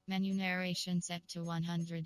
Menu narration set to 100.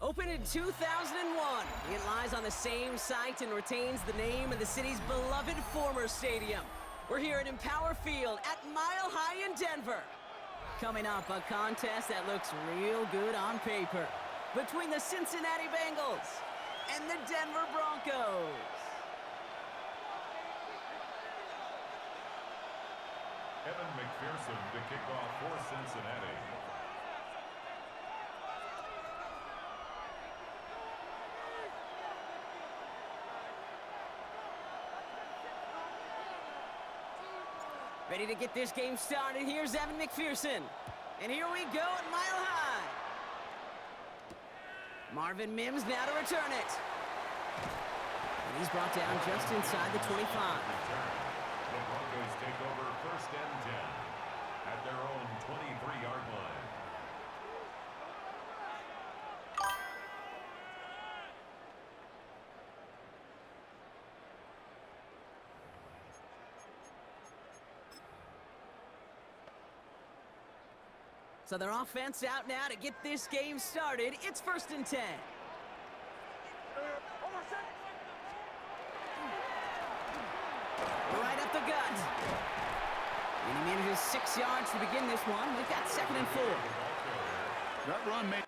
Opened in 2001, it lies on the same site and retains the name of the city's beloved former stadium. We're here at Empower Field at Mile High in Denver. Coming up, a contest that looks real good on paper between the Cincinnati Bengals and the Denver Broncos. Evan McPherson to kick off for Cincinnati. Ready to get this game started. Here's Evan McPherson. And here we go at Mile High. Marvin Mims now to return it. And he's brought down just inside the 25. The Broncos take over first and 10 at their own 23-yard line. So their offense out now to get this game started. It's first and 10. Right up the gut. And he manages 6 yards to begin this one. We've got second and 4. That run made...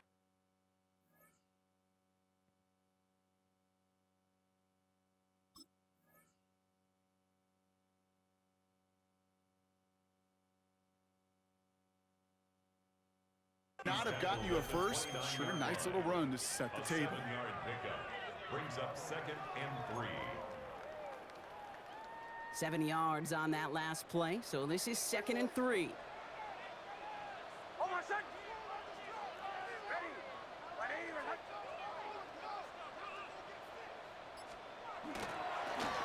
not have gotten you a first, but sure, nice little run to set the table. 7-yard pickup brings up second and 3. 7 yards on that last play, so this is second and 3.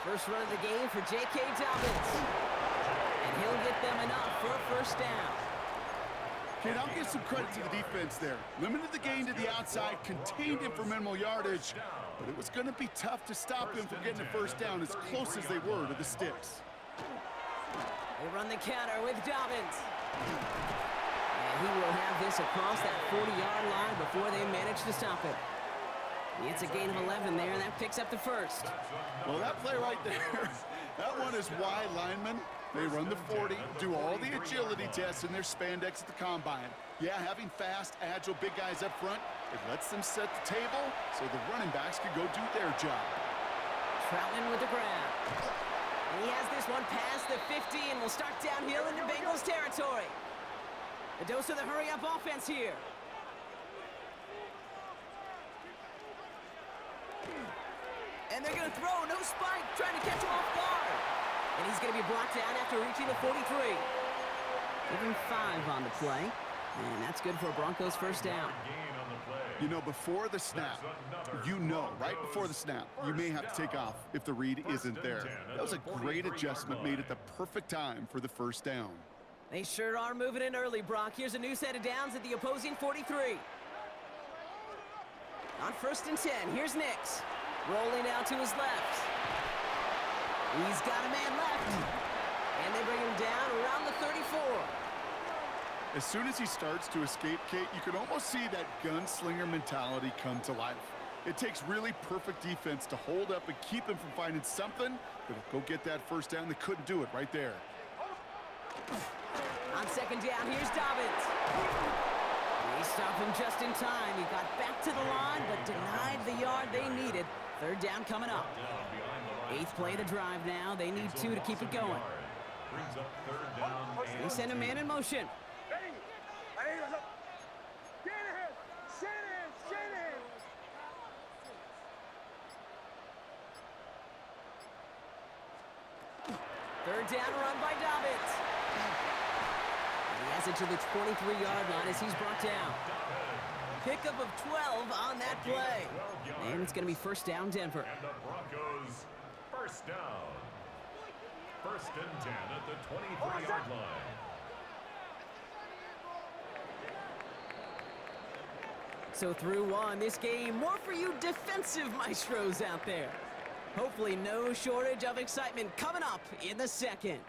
First run of the game for J.K. Dobbins. And he'll get them enough for a first down. Kid, I'll give some credit to the defense there. Limited the gain to the outside, contained him for minimal yardage, but it was going to be tough to stop him from getting a first down as close as they were to the sticks. They run the counter with Dobbins. And he will have this across that 40-yard line before they manage to stop it. It's a gain of 11 there, and that picks up the first. Well, that play right there, that one is wide lineman. They run the 40, do all the agility tests in their spandex at the combine. Yeah, having fast, agile, big guys up front, it lets them set the table so the running backs can go do their job. Troutman with the grab. And he has this one past the 50 and will start downhill into Bengals territory. A dose of the hurry-up offense here. And they're going to throw, no spike, trying to catch him off guard. And he's going to be brought down after reaching the 43. Give him 5 on the play. And that's good for a Broncos first down. Gain on the play. You know, before the snap, right before the snap, you may have to take off if the read isn't there. That was a great adjustment made at the perfect time for the first down. They sure are moving in early, Brock. Here's a new set of downs at the opposing 43. On 1st and 10, here's Nix. Rolling out to his left. He's got a man left. And they bring him down around the 34. As soon as he starts to escape, Kate, you can almost see that gunslinger mentality come to life. It takes really perfect defense to hold up and keep him from finding something that'll go get that first down. They couldn't do it right there. On 2nd down, here's Dobbins. They stop him just in time. He got back to the line, but denied the yard they needed. 3rd down coming up. 8th play of the drive now. They need 2 to keep it going. They send a man in motion. Third down run by Dobbins. And he has it to the 23-yard line as he's brought down. Pickup of 12 on that play. And it's going to be 1st down, Denver. And the Broncos, 1st down. 1st and 10 at the 23-yard line. So through one, this game, more for you defensive maestros out there. Hopefully no shortage of excitement coming up in the 2nd.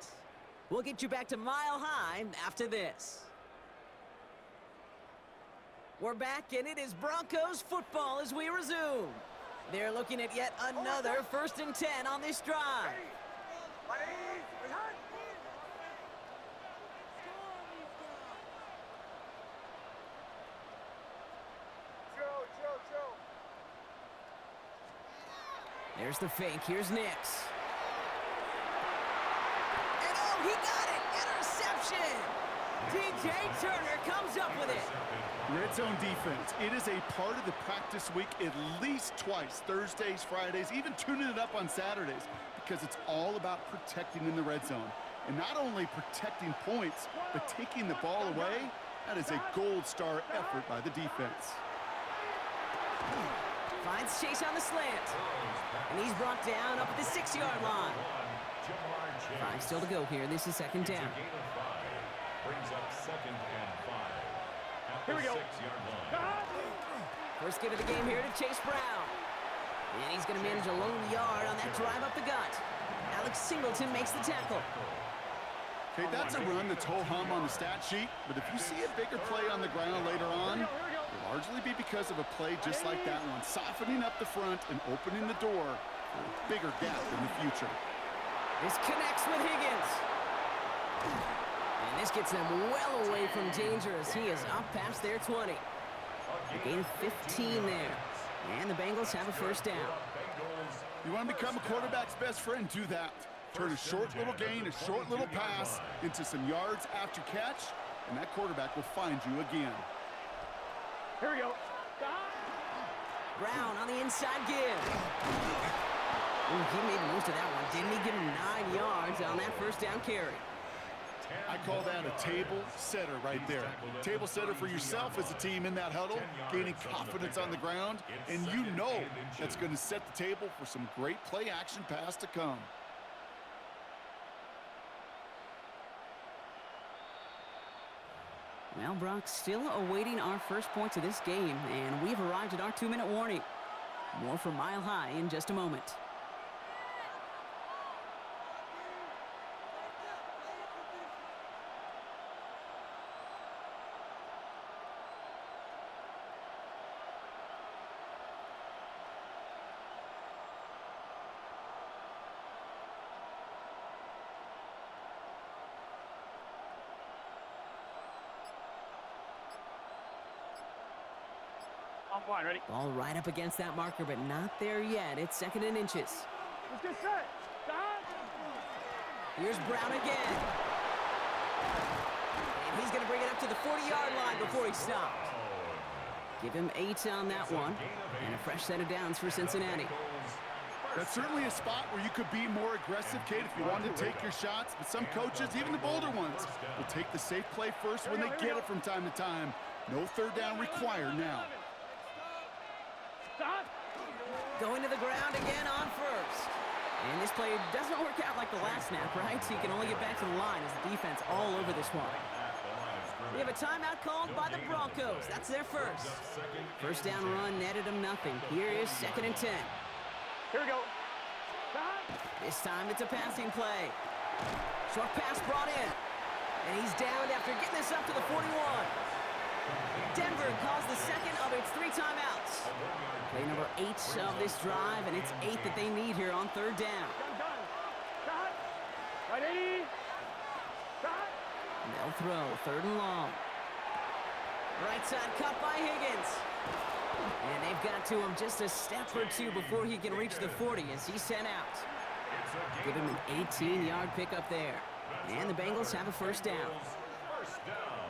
We'll get you back to Mile High after this. We're back, and it is Broncos football as we resume. They're looking at yet another 1st and 10 on this drive. There's the fake. Here's Nix. And oh, he got it! Interception! DJ Turner comes up with it. Red zone defense. It is a part of the practice week at least twice. Thursdays, Fridays, even tuning it up on Saturdays. Because it's all about protecting in the red zone. And not only protecting points, but taking the ball away. That is a gold star effort by the defense. Finds Chase on the slant. And he's brought down up at the 6-yard line. 5 still to go here. This is 2nd down. Brings up 2nd and 5. At the 6-yard line. First give of the game here to Chase Brown. And he's going to manage a lone yard on that drive up the gut. Alex Singleton makes the tackle. Okay, that's a run that's ho-hum on the stat sheet, but if you see a bigger play on the ground later on, it'll largely be because of a play just like that one, softening up the front and opening the door for a bigger gap in the future. This connects with Higgins. And this gets them well away from danger as he is up past their 20. A gain of 15 there. And the Bengals have a 1st down. You want to become a quarterback's best friend, do that. Turn a short little gain, a short little pass into some yards after catch, and that quarterback will find you again. Here we go. Brown on the inside give. Ooh, he made most of that one. Didn't he give him 9 yards on that 1st down carry? I call that a table setter right there. Table setter for yourself as a team in that huddle, gaining confidence on the ground, and you know that's going to set the table for some great play action pass to come. Well, Brock, still awaiting our first points of this game, and we've arrived at our 2-minute warning. More from Mile High in just a moment. I'm fine, ready? Ball right up against that marker, but not there yet. It's 2nd and inches. Let's get set. Stop. Here's Brown again. And he's going to bring it up to the 40-yard line before he stopped. Give him 8 on that one. And a fresh set of downs for Cincinnati. That's certainly a spot where you could be more aggressive, Kate, if you wanted to take your shots. But some coaches, even the bolder ones, will take the safe play first when they get it from time to time. No 3rd down required now. Going to the ground again on first. And this play doesn't work out like the last snap, right? So you can only get back to the line as the defense all over this one. We have a timeout called by the Broncos. That's their first. First down run netted them nothing. Here is 2nd and 10. Here we go. This time it's a passing play. Short pass brought in. And he's downed after getting this up to the 41. Denver calls the second of its 3 timeouts. Play number 8 of this drive, and it's 8 that they need here on 3rd down. Shot. Ready. Shot. They'll throw 3rd and long. Right side cut by Higgins. And they've got to him just a step or 2 before he can reach the 40 as he's sent out. Give him an 18-yard pickup there. And the Bengals have a first down. First down.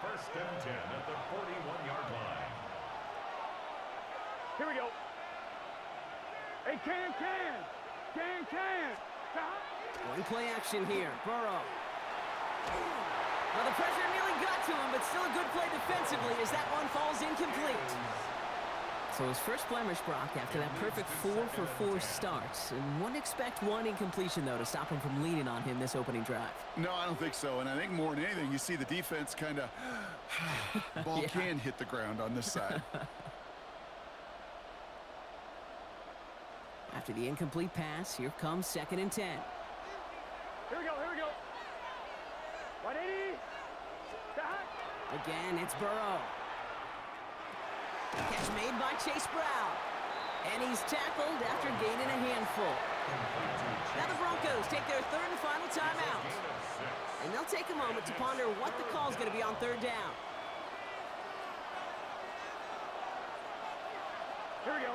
1st and 10 at the 41-yard line. Here we go. Hey, can. Shot. One play action here. Burrow. Well, the pressure nearly got to him, but still a good play defensively as that one falls incomplete. So his first blemish, Brock, after that perfect 4-for-4 start. And wouldn't expect one incompletion, though, to stop him from leaning on him this opening drive. No, I don't think so. And I think more than anything, you see the defense kind of... ball can hit the ground on this side. After the incomplete pass, here comes 2nd and 10. Here we go. Ready. Shot. Again, it's Burrow. Catch made by Chase Brown. And he's tackled after gaining a handful. Now the Broncos take their 3rd and final timeout. And they'll take a moment to ponder what the call is going to be on 3rd down. Here we go.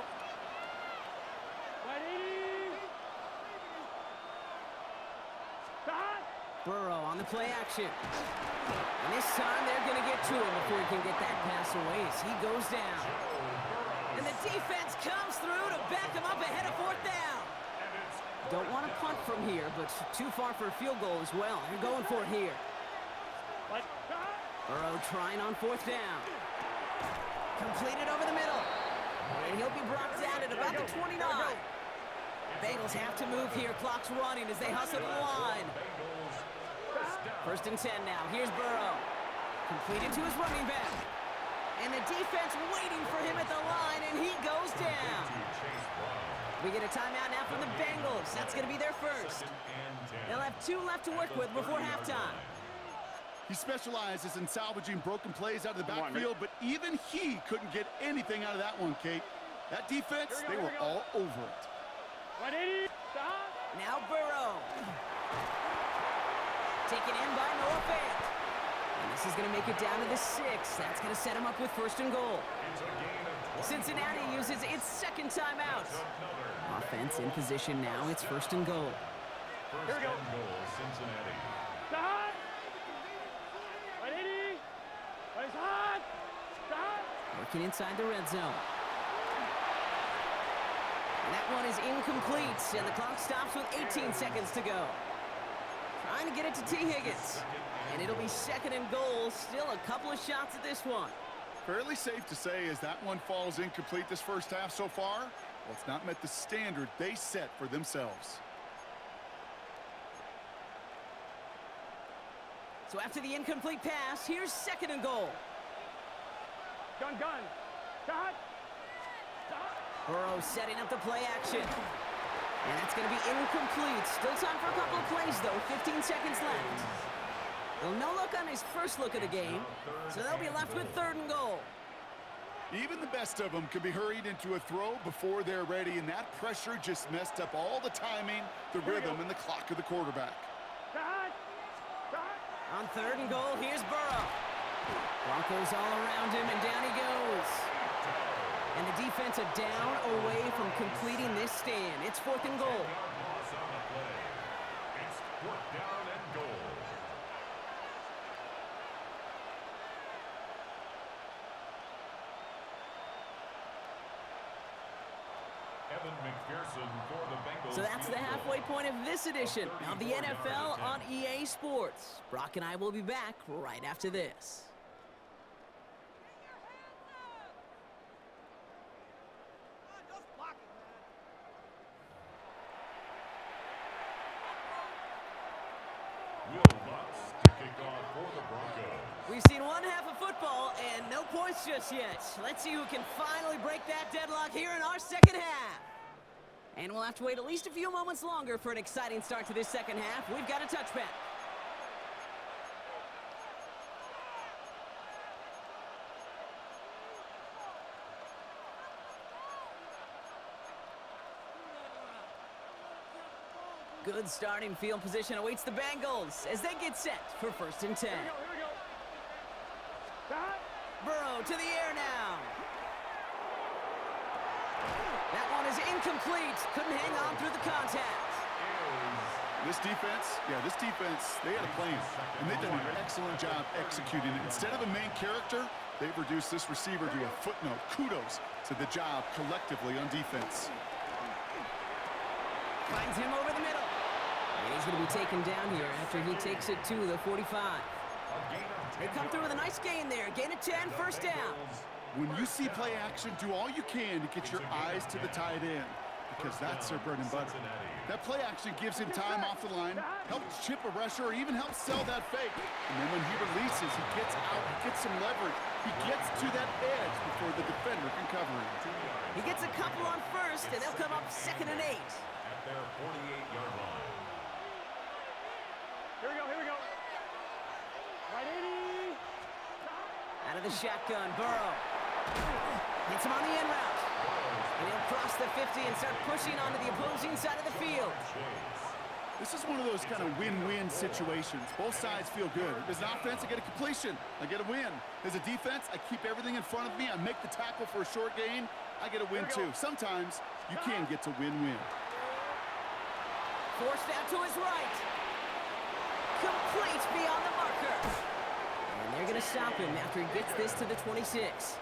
Ready. Shot. Burrow on the play action. And this time they're going to get to him before he can get that pass away as he goes down. And the defense comes through to back him up ahead of 4th down. Don't want to punt from here, but too far for a field goal as well. They're going for it here. Burrow trying on 4th down. Completed over the middle. And he'll be brought down at about the 29. Bengals have to move here. Clock's running as they hustle to the line. 1st and 10 now. Here's Burrow. Completed to his running back. And the defense waiting for him at the line, and he goes down. We get a timeout now from the Bengals. That's going to be their first. They'll have 2 left to work with before halftime. He specializes in salvaging broken plays out of the backfield, but even he couldn't get anything out of that one, Kate. That defense, they were all over it. Ready. Shot. Now Burrow. Taken in by Noah Fant. And this is going to make it down to the 6. That's going to set him up with 1st and goal. Cincinnati uses its 2nd timeout. Offense in position now. It's 1st and goal. Here we go. Cincinnati. Shot. Ready. Shot. Shot. Working inside the red zone. And that one is incomplete, and the clock stops with 18 seconds to go. Trying to get it to T. Higgins. And it'll be 2nd and goal. Still a couple of shots at this one. Fairly safe to say as that one falls incomplete this first half so far, well, it's not met the standard they set for themselves. So after the incomplete pass, here's 2nd and goal. Gun. Shot. Shot. Burrow setting up the play action. And that's going to be incomplete. Still time for a couple of plays, though. 15 seconds left. Well, no look on his first look of the game, so they'll be left with 3rd and goal. Even the best of them can be hurried into a throw before they're ready, and that pressure just messed up all the timing, the rhythm, and the clock of the quarterback. Shot. Shot. On 3rd and goal, here's Burrow. Broncos all around him, and down he goes. And the defense a down away from completing this stand. It's 4th and goal. It's 4th down and goal. Evan McPherson for the Bengals. So that's the halfway point of this edition of the NFL on EA Sports. Brock and I will be back right after this. We've seen one half of football and no points just yet. Let's see who can finally break that deadlock here in our second half. And we'll have to wait at least a few moments longer for an exciting start to this second half. We've got a touchback. Good starting field position awaits the Bengals as they get set for 1st and 10. Here we go. Stop. Burrow to the air now. That one is incomplete. Couldn't hang on through the contact. This defense, they had a plan, and they've done an excellent job executing it. Instead of a main character, they've reduced this receiver to a footnote. Kudos to the job collectively on defense. Finds him over the middle. And he's going to be taken down here after he takes it to the 45. They come through with a nice gain there. Gain of 10, 1st down. When you see play action, do all you can to get your eyes to the tight end, because that's their bread and butter. That play action gives him time off the line, helps chip a rusher, or even helps sell that fake. And then when he releases, he gets out, he gets some leverage. He gets to that edge before the defender can cover him. He gets a couple on 1st, and they'll come up 2nd and 8. At their 48-yard line. Here we go. Right 80. Out of the shotgun, Burrow. Hits him on the in route. And he'll cross the 50 and start pushing onto the opposing side of the field. This is one of those kind of win-win situations. Both sides feel good. As an offense, I get a completion. I get a win. As a defense, I keep everything in front of me. I make the tackle for a short gain. I get a win too. Sometimes you can get to win-win. Forced out to his right. Complete beyond the marker. And they're going to stop him after he gets this to the 26.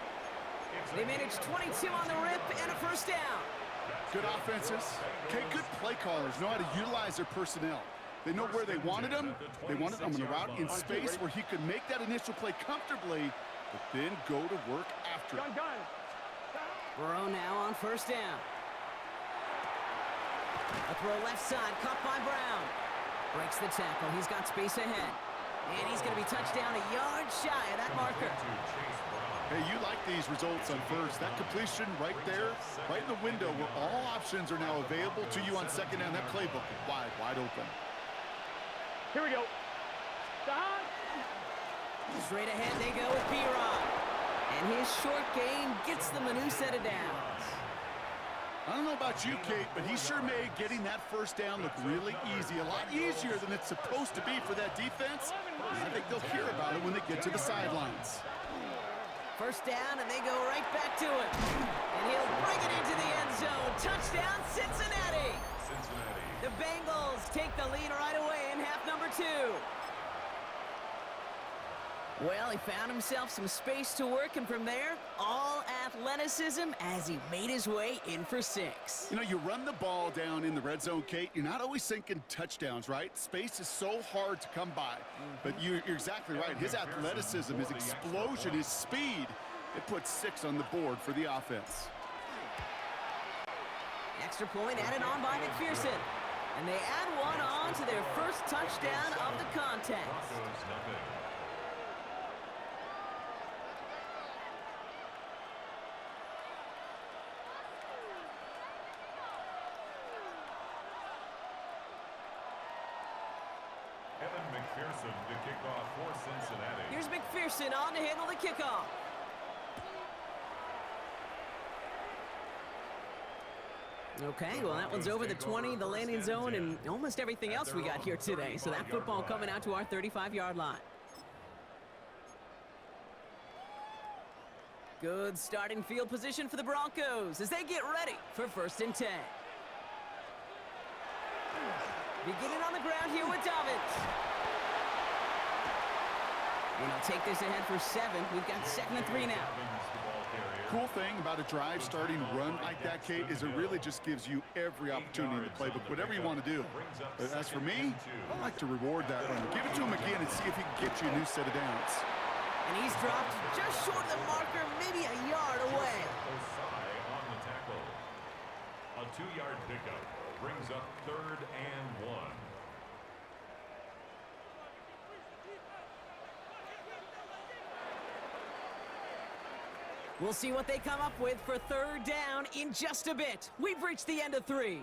They managed 22 on the rip and a 1st down. Good offenses. Okay, good play callers know how to utilize their personnel. They know where they wanted him. They wanted him on the route in space where he could make that initial play comfortably, but then go to work after it. Gun. Burrow now on 1st down. A throw left side, caught by Brown. Breaks the tackle. He's got space ahead. And he's going to be touched down a yard shy of that marker. Hey, you like these results on 1st. That completion right there, right in the window where all options are now available to you on 2nd down. That playbook wide open. Here we go. Stop. Straight ahead they go with P-Rod. And his short gain gets them a new set of downs. I don't know about you, Kate, but he sure made getting that 1st down look really easy. A lot easier than it's supposed to be for that defense. And I think they'll hear about it when they get to the sidelines. 1st down, and they go right back to it. And he'll bring it into the end zone. Touchdown, Cincinnati. The Bengals take the lead right away in half number 2. Well, he found himself some space to work, and from there, all athleticism as he made his way in for 6. You know, you run the ball down in the red zone, Kate, you're not always thinking touchdowns, right? Space is so hard to come by. But you're exactly right. His athleticism, his explosion, his speed, it puts 6 on the board for the offense. Extra point added on by McPherson. And they add one on to their 1st touchdown of the contest. McPherson to kick off for Cincinnati. Here's McPherson on to handle the kickoff. Okay, well, that one's over the 20, the landing zone, and almost everything else we got here today. So that football coming out to our 35-yard line. Good starting field position for the Broncos as they get ready for 1st and 10. Beginning on the ground here with Dobbins. And he'll take this ahead for 7. We've got 2nd and 3 now. Cool thing about a drive starting run like that, Kate, is it really just gives you every opportunity in the playbook, whatever you want to do. But as for me, I like to reward that run. Give it to him again and see if he can get you a new set of downs. And he's dropped just short of the marker, maybe a yard away. On the tackle. A 2-yard pickup brings up 3rd and 1. We'll see what they come up with for third down in just a bit. We've reached the end of 3.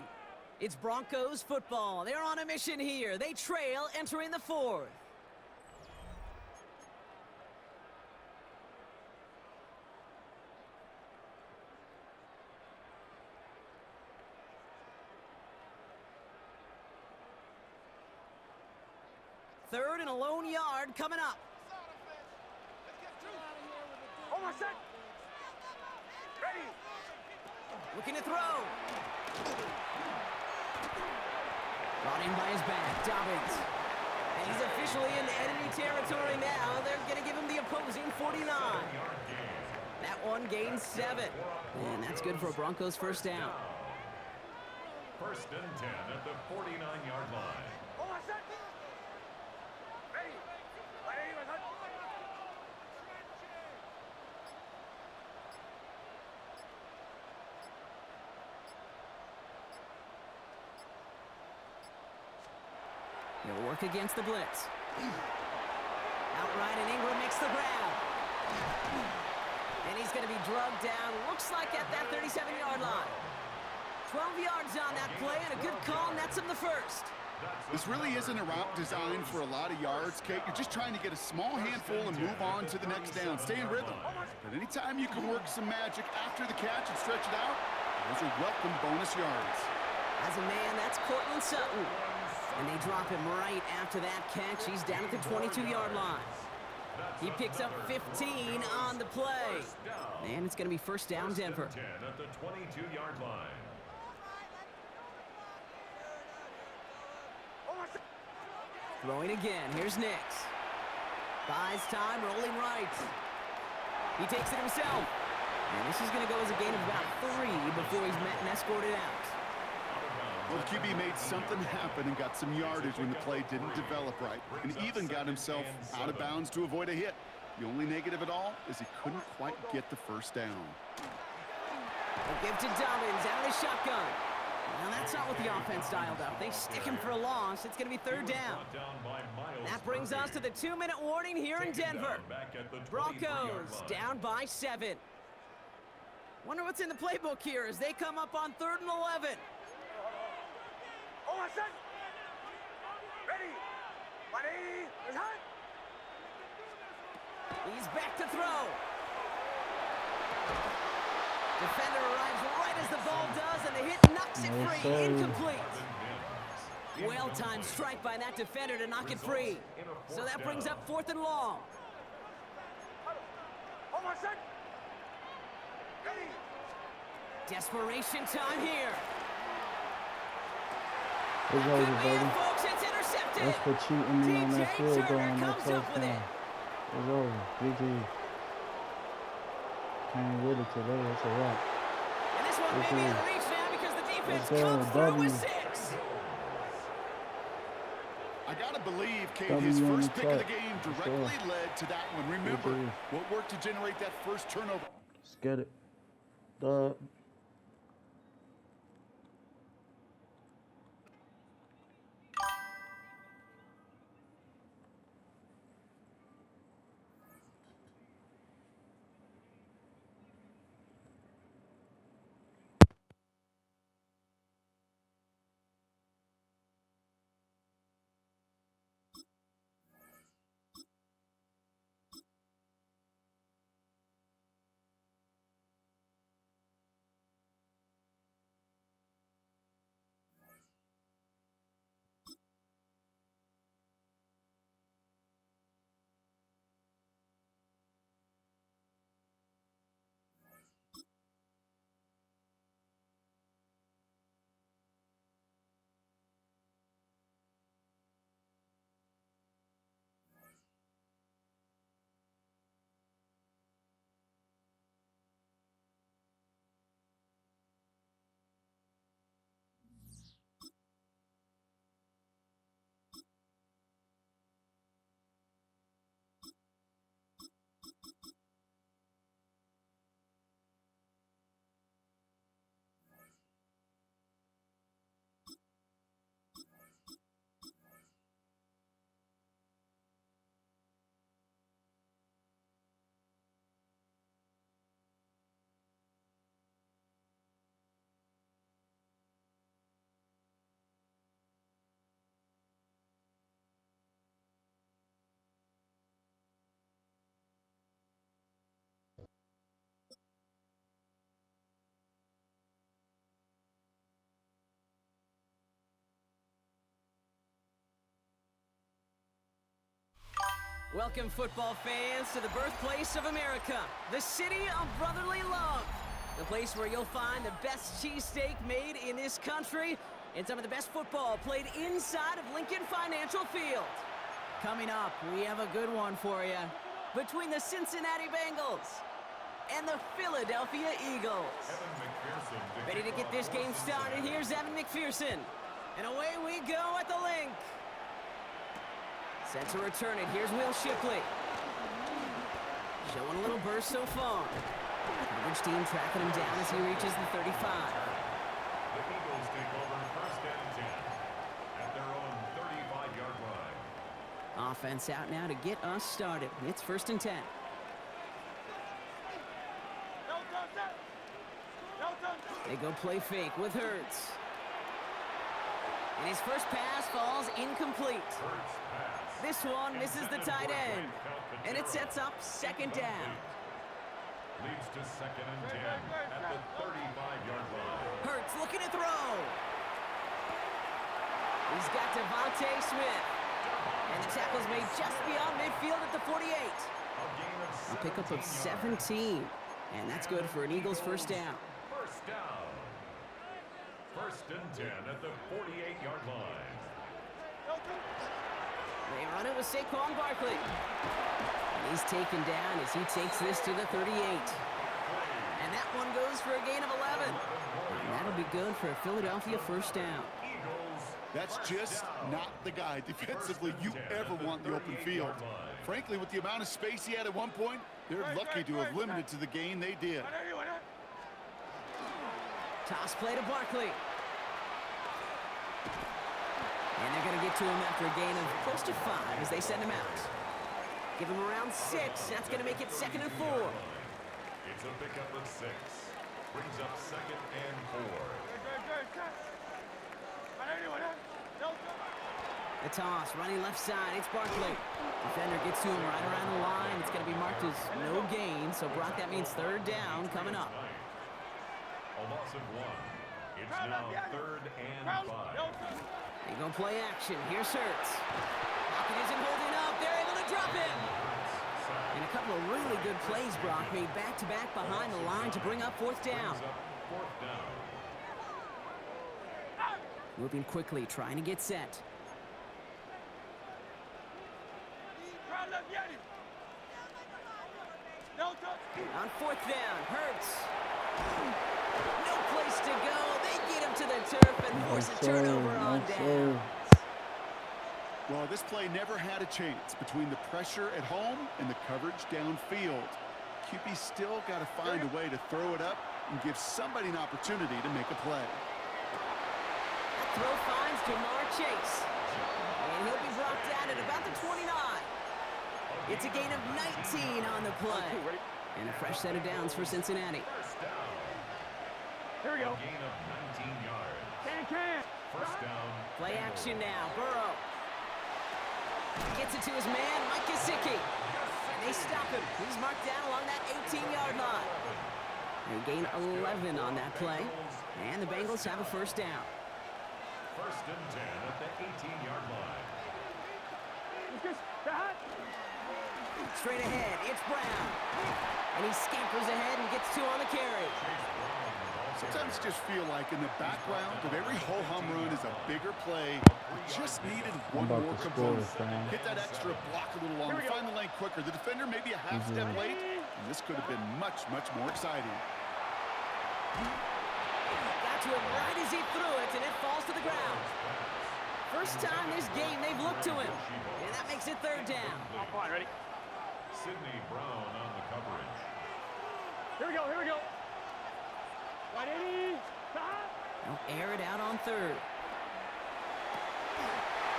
It's Broncos football. They're on a mission here. They trail entering the 4th. Third and a lone yard coming up. Almost set. Ready. Looking to throw. Brought in by his back, Dobbins. And he's officially in enemy territory now. They're going to give him the opposing 49. That one gains 7. And that's good for a Broncos first down. First and 10 at the 49-yard line. Almost set. Ready. Ready. He'll work against the blitz. Outright, and Ingram makes the grab. And he's going to be drugged down, looks like at that 37-yard line. 12 yards on that play, and a good call nets him the first. This really isn't a route designed for a lot of yards, Kate. You're just trying to get a small handful and move on to the next down. Stay in rhythm. But anytime you can work some magic after the catch and stretch it out, those are welcome bonus yards. As a man, that's Cortland Sutton. And they drop him right after that catch. He's down at the 22-yard line. He picks up 15 on the play. And it's going to be first down, Denver. 10 at the 22-yard line. Throwing again. Here's Nix. Buys time, rolling right. He takes it himself. And this is going to go as a gain of about 3 before he's met and escorted out. Well, the QB made something happen and got some yardage when the play didn't develop right, and even got himself out of bounds to avoid a hit. The only negative at all is he couldn't quite get the first down. They'll give to Dobbins out of the shotgun. Now that's not what the offense dialed up. They stick him for a loss. It's going to be third down. That brings us to the 2-minute warning here in Denver. Broncos down by 7. Wonder what's in the playbook here as they come up on 3rd and 11. Almost set. Ready. Ready. It's hot. He's back to throw. Defender arrives right as the ball does, and the hit knocks it free. Incomplete. Well-timed strike by that defender to knock it free. So that brings up 4th and long. Almost set. Ready. Desperation time here. It's Could over, be baby. it, folks. It's intercepted. That's for cheating me on that DJ field goal Turner on that comes up with touchdown. it. It's over. GG. Can't with it today. It's a wrap. And this one may be out of reach now because the defense comes through W. with 6. I gotta believe, Kate, W his on first the pick of the track. game For directly sure. led to that one. Remember, did. what worked to generate that first turnover? Let's get it. Dub. Welcome, football fans, to the birthplace of America, the city of brotherly love. The place where you'll find the best cheesesteak made in this country and some of the best football played inside of Lincoln Financial Field. Coming up, we have a good one for you. Between the Cincinnati Bengals and the Philadelphia Eagles. Ready to get this game started, here's Evan McPherson. And away we go at the link. Set to return it, here's Will Shipley. Showing a little burst so far. Coverage team tracking him down as he reaches the 35. The Eagles take over first and 10 at their own 35-yard line. Offense out now to get us started. It's first and 10. They go play fake with Hurts. And his first pass falls incomplete. This one misses the tight end. And it sets up second down. Leads to second and 10 at the 35-yard line. Hurts looking to throw. He's got Devontae Smith. And the tackle's made just beyond midfield at the 48. A pickup of 17. And that's good for an Eagles first down. First down. First and 10 at the 48-yard line. They run it with Saquon Barkley. And he's taken down as he takes this to the 38. And that one goes for a gain of 11. And that'll be good for a Philadelphia first down. That's just not the guy defensively you ever want in the open field. Frankly, with the amount of space he had at one point, they're lucky to have limited to the gain they did. Toss play to Barkley. And they're going to get to him after a gain of close to 5 as they send him out. Give him around 6. That's going to make it second and 4. It's a pickup of 6. Brings up second and 4. The toss, running left side. It's Barkley. Defender gets to him right around the line. It's going to be marked as no gain. So, Brock, that means third down coming up. A loss of 1. It's now third and 5. They go play action. Here's Hurts. Pocket isn't holding up. They're able to drop him. And a couple of really good plays, Brock, made back-to-back behind the line to bring up fourth down. Moving quickly, trying to get set. On fourth down, Hurts. No place to go. They get him to the turf and force a turnover on down. Well, this play never had a chance between the pressure at home and the coverage downfield. QB still got to find a way to throw it up and give somebody an opportunity to make a play. That throw finds Jamar Chase. And he'll be brought down at about the 29. It's a gain of 19 on the play. And a fresh set of downs for Cincinnati. Here we go. Gain of 19 yards. Can. First down. Play action now. Burrow. Gets it to his man, Mike Gesicki. And they stop him. He's marked down along that 18-yard line. They gain 11 on that play. And the Bengals have a first down. First and 10 at the 18-yard line. Straight ahead, it's Brown. And he scampers ahead and gets 2 on the carry. Sometimes just feel like in the background of every ho-hum run is a bigger play. Just needed one more component. Hit that extra block a little longer, find the lane quicker. The defender maybe a half step late, and this could have been much, much more exciting. Got to him right as he threw it, and it falls to the ground. First time this game they've looked to him, and that makes it third down. Come on, ready? Sidney Brown on the coverage. Here we go. 180. They'll air it out on third.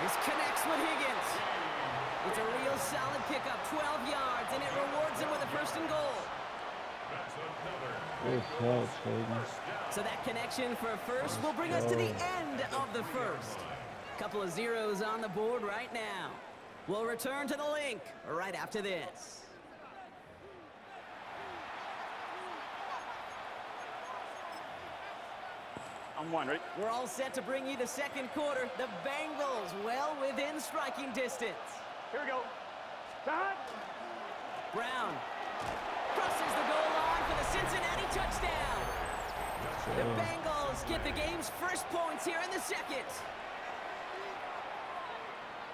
This connects with Higgins. It's a real solid pickup, 12 yards, and it rewards him with a first and goal. That's another. Good catch, Higgins. So that connection for a first will bring us to the end of the first. Couple of zeros on the board right now. We'll return to the link right after this. I'm one, ready? We're all set to bring you the second quarter. The Bengals well within striking distance. Here we go. Brown crosses the goal line for the Cincinnati touchdown. The Bengals get the game's first points here in the second.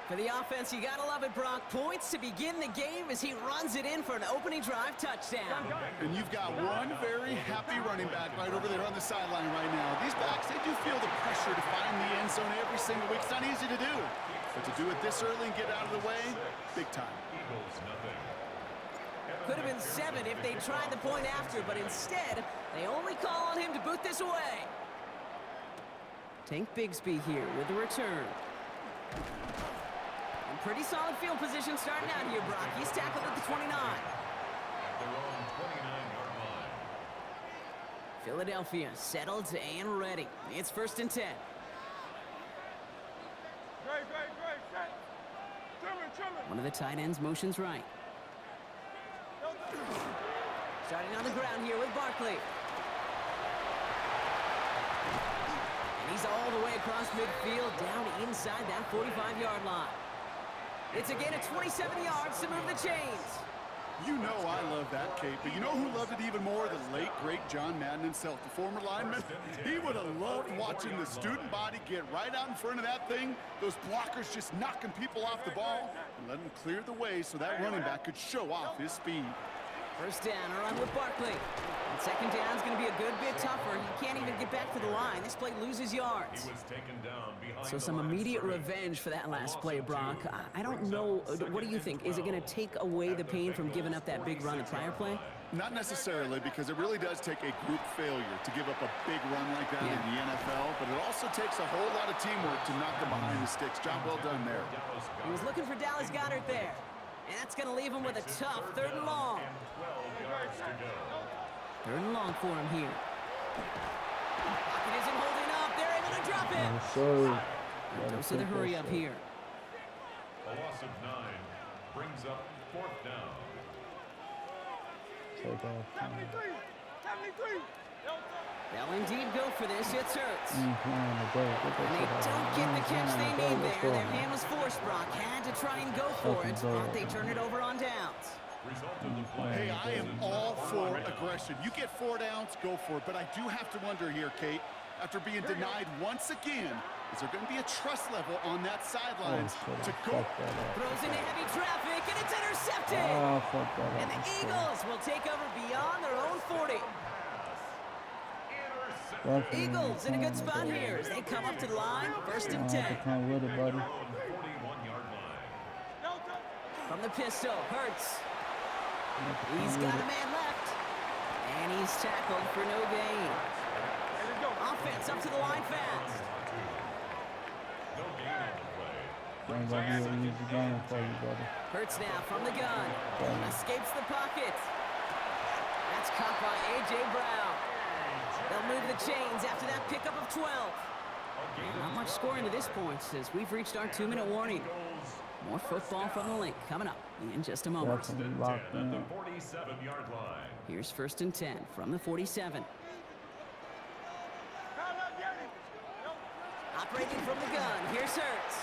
For the offense, you gotta love it, Brock. Points to begin the game as he runs it in for an opening drive touchdown. And you've got one very happy running back right over there on the sideline right now. These backs, they do feel the pressure to find the end zone every single week. It's not easy to do. But to do it this early and get out of the way, big time. Could have been 7 if they tried the point after, but instead, they only call on him to boot this away. Tank Bigsby here with the return. And pretty solid field position starting out here, Brock. He's tackled at the 29. Philadelphia settled and ready. It's 1st and 10. One of the tight ends motions right. Starting on the ground here with Barkley. And he's all the way across midfield, down inside that 45-yard line. It's a gain of 27 yards to move the chains. You know I love that, Kate, but you know who loved it even more? The late, great John Madden himself, the former lineman. He would have loved watching the student body get right out in front of that thing, those blockers just knocking people off the ball, and let him clear the way so that running back could show off his speed. First down, a run with Barkley. And second down is going to be a good bit tougher. He can't even get back to the line. This play loses yards. He was taken down behind So some immediate revenge for that last play, Brock. I don't know. What do you think? Is it going to take away the pain from giving up that big run the prior play? Not necessarily, because it really does take a group failure to give up a big run like that in the NFL, but it also takes a whole lot of teamwork to knock them behind the sticks. Job well done there. He was looking for Dallas Goedert there. And that's going to leave him with a tough 3rd and long. 3rd and long for him here. Pocket isn't holding up. They're able to drop it. Dose of the hurry up here. A loss of 9 brings up 4th down. They'll indeed go for this. It's Hurts. And they don't get the catch they need there. Their hand was forced, Brock. Had to try and go for it, but they turn it over on downs. Hey, I am all for aggression. You get 4 downs, go for it. But I do have to wonder here, Kate, after being denied once again, is there going to be a trust level on that sidelines to go? Throws into heavy traffic, and it's intercepted. And the Eagles will take over beyond their own 40. Eagles in a good spot here as they come up to the line, 1st and 10. From the pistol, Hurts. He's got a man left. And he's tackled for no gain. Offense up to the line fast. Hurts now from the gun. Escapes the pocket. That's caught by A.J. Brown. They'll move the chains after that pickup of 12. Not much scoring to this point as we've reached our 2-minute warning. More football from the link coming up in just a moment. Here's 1st and 10 from the 47. Operating from the gun, here's Hurts.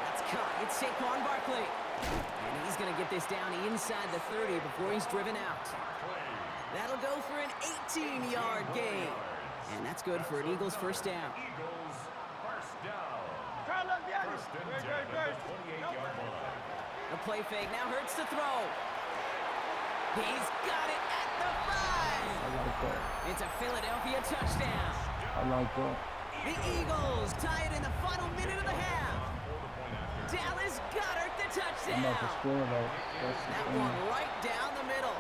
That's caught, it's Saquon Barkley. And he's gonna get this down inside the 30 before he's driven out. That'll go for an 18-yard gain. And that's good for an Eagles 1st down. The play fake now Hurts to throw. He's got it at the 5. It's a Philadelphia touchdown. I like that. The Eagles tie it in the final minute of the half. Dallas Goedert the touchdown. That one right down the middle.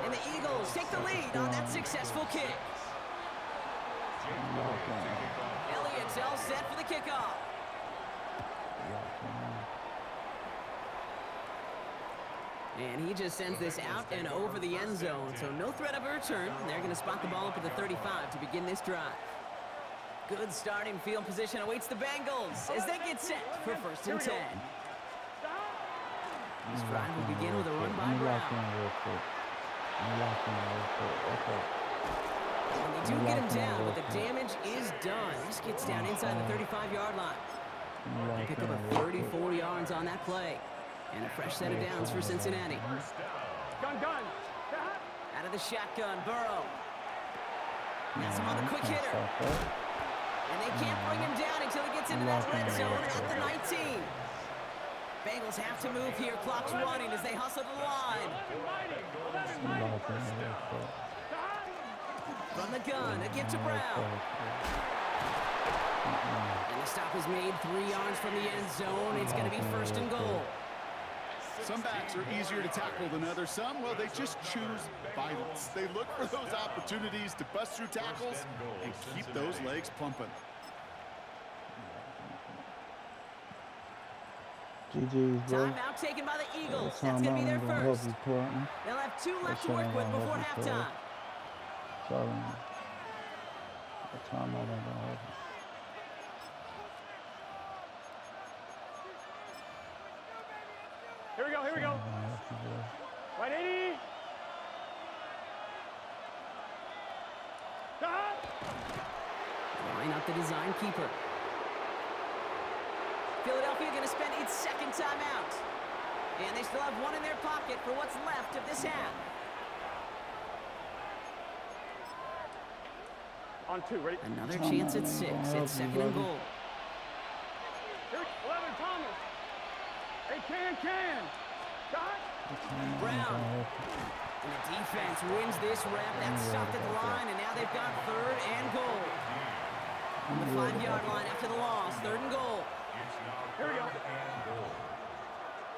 And the Eagles take the lead on that successful kick. Elliott's all set for the kickoff. And he just sends this out and over the end zone, so no threat of a return. They're going to spot the ball up at the 35 to begin this drive. Good starting field position awaits the Bengals as they get set for 1st and 10. This drive will begin with a run by Brown. And they do get him down, but the damage is done. This gets down inside the 35-yard line. Pick up a 34 yards on that play. And a fresh set of downs for Cincinnati. Gun. Out of the shotgun, Burrow. That's him on the quick hitter. And they can't bring him down until he gets into that red zone at the 19. Bengals have to move here. Clock's running as they hustle to the line. From the gun, a give to Brown. And the stop is made 3 yards from the end zone. It's going to be first and goal. Some backs are easier to tackle than others. Some, well, they just choose violence. They look for those opportunities to bust through tackles and keep those legs pumping. GG's, bro. Timeout taken by the Eagles. That's That's going to be their gonna help first. you, Portland. They'll have 2 left to That's work with gonna before help you, halftime. Sorry. The timeout ain't gonna help you. Here we go. Ain't gonna help you, bro. Right 80. Line up the design keeper. Philadelphia going to spend its second timeout. And they still have one in their pocket for what's left of this half. On 2, ready? Another chance at 6. It's second and goal. Here, 11, Thomas. Hey, can. Got. Brown. And the defense wins this rep. That's stopped at the line, and now they've got third and goal. On the 5-yard line after the loss, third and goal. Here we go.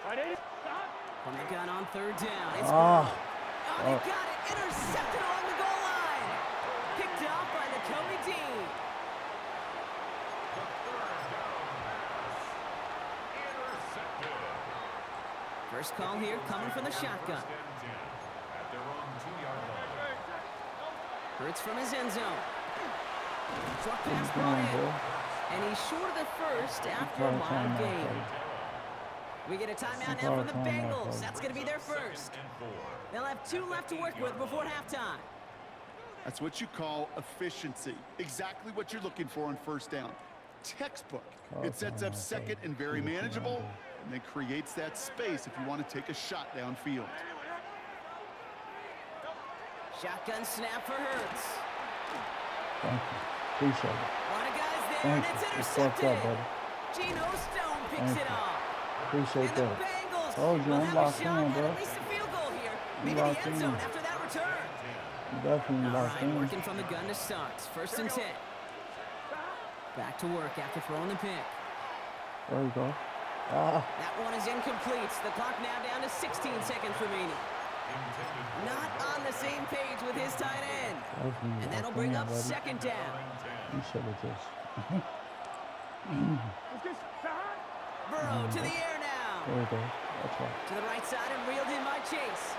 Right 80. Stop. From the gun on third down. It's Ah. oh, they got it. Intercepted along the goal line. Picked up by Nakobe Dean. First call here coming from the shotgun. Hurts from his end zone. Short pass brought in. And he's short of the first after a wild game. We get a timeout now from the Bengals. That's going to be their first. They'll have 2 left to work with before halftime. That's what you call efficiency. Exactly what you're looking for on first down. Textbook. It sets up second and very manageable, and then creates that space if you want to take a shot downfield. Shotgun snap for Hurts. Thank you. Appreciate it. A lot of guys there, Thank and it's you. It's intercepted. fucked up, buddy. Geno Stone picks Thank it you. off. Appreciate And the that. Bengals Told you, will I'm have a locked shot in, at bro. at least a field goal here. You Maybe the locked end in. zone after that return. You definitely All locked right, in. working from the gun to start. First and 10. Back to work after throwing the pick. There you go. Ah. That one is incomplete. The clock now down to 16 seconds remaining. Not on the same page with his tight end. Definitely And that'll locked bring in, up buddy. second down. You should have just. It's just stop. Burrow to the air now. There you go. That's right. To the right side and reeled in by Chase.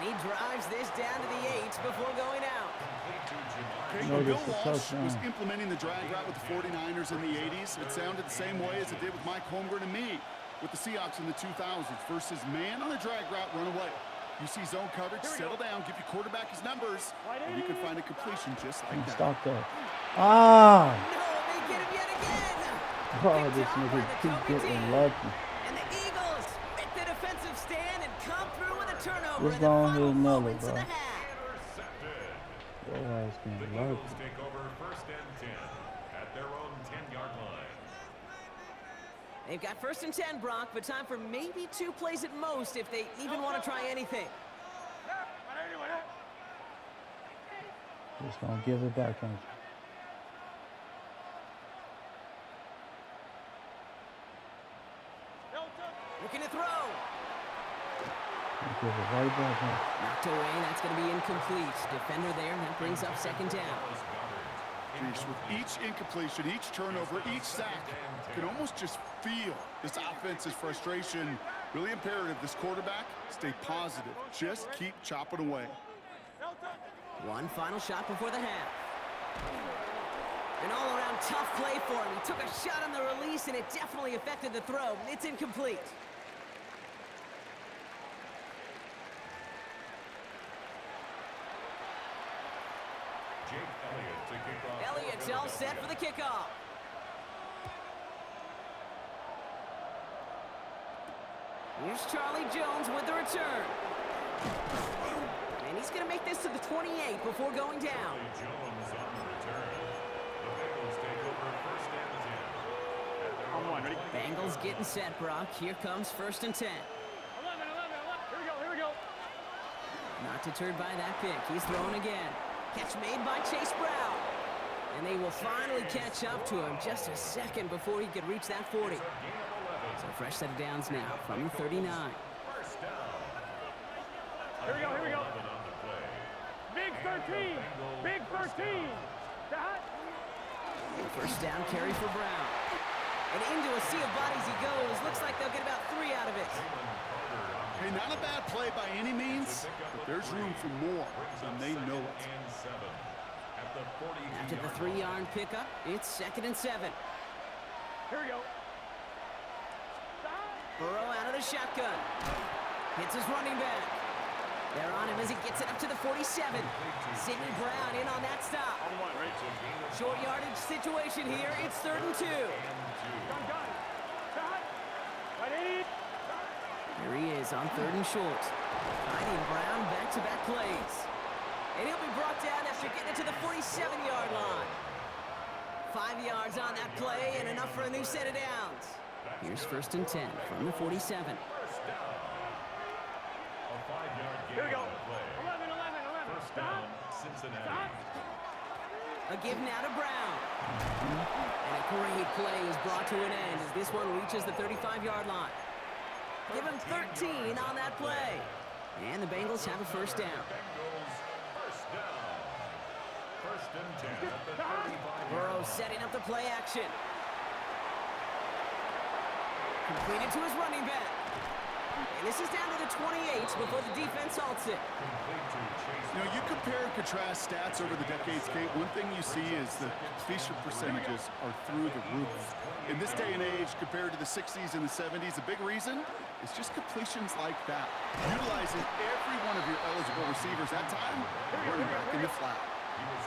And he drives this down to the 8 before going out. Okay, No, when Bill this is Walsh touchdown. was implementing the drag route with the 49ers in the 80s, it sounded the same way as it did with Mike Holmgren and me with the Seahawks in the 2000s versus man on the drag route, run away. You see zone coverage, settle down, give your quarterback his numbers, and you can find a completion just like that. Stop that. Ah! No, they get him yet again. Oh, this nigga keep getting lucky. And the Eagles make the defensive stand and come through with a turnover Let's in go the on final to another, moments of bro. the half. Your ass getting lucky. Take over first and 10 at their own 10-yard line. They've got first and 10, Brock, but time for maybe 2 plays at most if they even want to try anything. Just gonna give it back, ain't you? Looking to throw. Give it right back, ain't you? Knocked away, that's going to be incomplete. Defender there, and that brings up second down. Jeez, with each incompletion, each turnover, each sack, you can almost just feel this offense's frustration. Really imperative, this quarterback, stay positive. Just keep chopping away. One final shot before the half. An all-around tough play for him. He took a shot on the release, and it definitely affected the throw. It's incomplete. Jake Elliott to kick off. Elliott's all set for the kickoff. Here's Charlie Jones with the return. And he's going to make this to the 28 before going down. Charlie Jones on the return. The Bengals take over first and 10. At their On one, ready? Bengals getting set, Brock. Here comes first and 10. 11. Here we go. Not deterred by that pick. He's throwing again. Catch made by Chase Brown. And they will finally catch up to him just a second before he could reach that 40. Gain of 11. So fresh set of downs now from the 39. First down. Here we go. 11 on the play. Big 13. Big 13. That. First down carry for Brown. And into a sea of bodies he goes. Looks like they'll get about 3 out of it. Hey, not a bad play by any means, but there's room for more, and they know it. And 7. At the 40. After the 3-yard pickup, it's 2nd and 7. Here we go. Burrow out of the shotgun. Hits his running back. They're on him as he gets it up to the 47. Sidney Brown in on that stop. On one, right? Short yardage situation here. It's 3rd and 2. Gun. Shot. Ready. Here he is on 3rd and short. Finding Brown back-to-back plays. And he'll be brought down after getting it to the 47-yard line. 5 yards on that play and enough for a new set of downs. Here's 1st and 10 from the 47. First down. A 5-yard gain Here we go. on the play. 11. First Stop. down, Cincinnati. A give now to Brown. And a great play is brought to an end as this one reaches the 35-yard line. Give him 13 on that play. And the Bengals have a first down. Bengals, first down. First and 10 at the 35. Burrow setting up the play action. Completed to his running back. And this is down to the 28 before the defense halts it. Complete to Chase. You know, you compare and contrast stats over the decades, Kate. One thing you see is the completion percentages are through the roof. In this day and age, compared to the 60s and the 70s, the big reason is just completions like that. Utilizing every one of your eligible receivers that time, running back in the flat.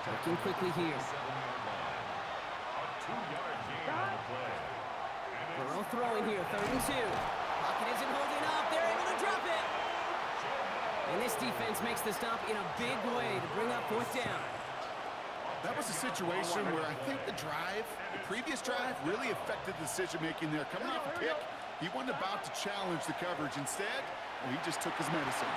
Working quickly here. 7-yard line. A 2-yard gain on the play. Burrow throwing here, 3rd and 2. Pocket isn't holding up. They're able to drop it. And this defense makes the stop in a big way to bring up 4th down. That was a situation where I think the previous drive, really affected the decision-making there. Coming off a pick, he wasn't about to challenge the coverage. Instead, well, he just took his medicine.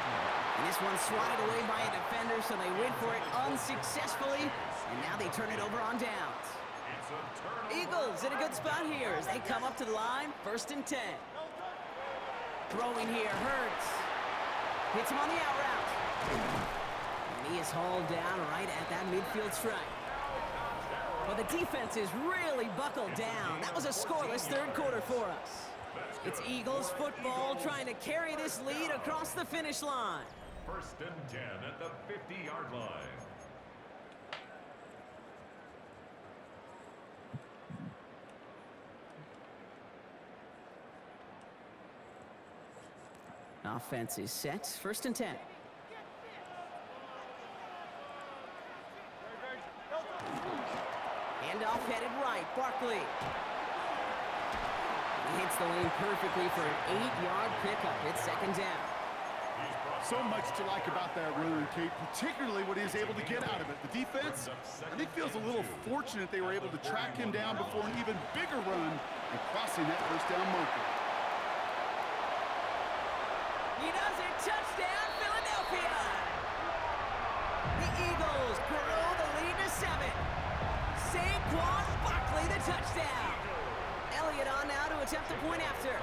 And this one's swatted away by a defender, so they went for it unsuccessfully. And now they turn it over on downs. It's a turnover. Eagles in a good spot here as they come up to the line, 1st and 10. Throwing here, Hurts. Hits him on the out route. And he is hauled down right at that midfield strike. Well, the defense is really buckled down. That was a scoreless 3rd quarter for us. It's Eagles football trying to carry this lead across the finish line. First and 10 at the 50-yard line. Offense is set, 1st and 10. Handoff headed right, Barkley. He hits the lane perfectly for an 8-yard pickup. It's 2nd down. So much to like about that run, Kate, particularly what he was able to get out of it. The defense, I think, feels a little fortunate they were able to track him down before an even bigger run and crossing that 1st down marker. He does it. Touchdown, Philadelphia. The Eagles grow the lead to 7. Saquon Barkley, the touchdown. Elliott on now to attempt the point after.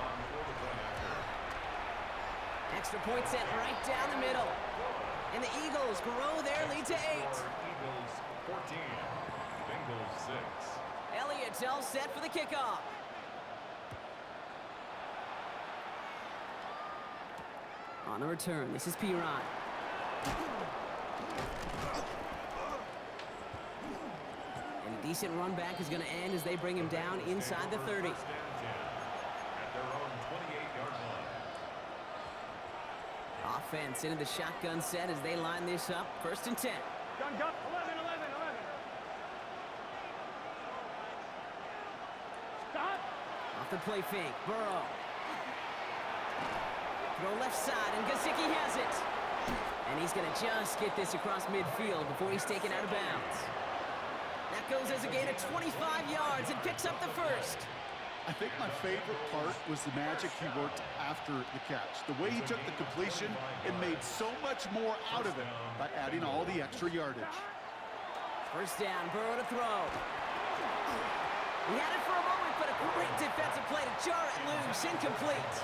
Extra point set right down the middle. And the Eagles grow their lead to 8. Eagles 14, Bengals 6. Elliott's all set for the kickoff. On the return, this is Pirine. And a decent run back is going to end as they bring him down inside the 30. First and 10 at their own 28-yard line. Offense into the shotgun set as they line this up. 1st and 10. Gun. 11. Stop. Off the play fake, Burrow. Throw left side, and Gesicki has it. And he's going to just get this across midfield before he's taken out of bounds. That goes as a gain of 25 yards and picks up the first. I think my favorite part was the magic he worked after the catch. The way he took the completion and made so much more out of it by adding all the extra yardage. First down, Burrow to throw. He had it for a moment, but a great defensive play to jar it loose, incomplete.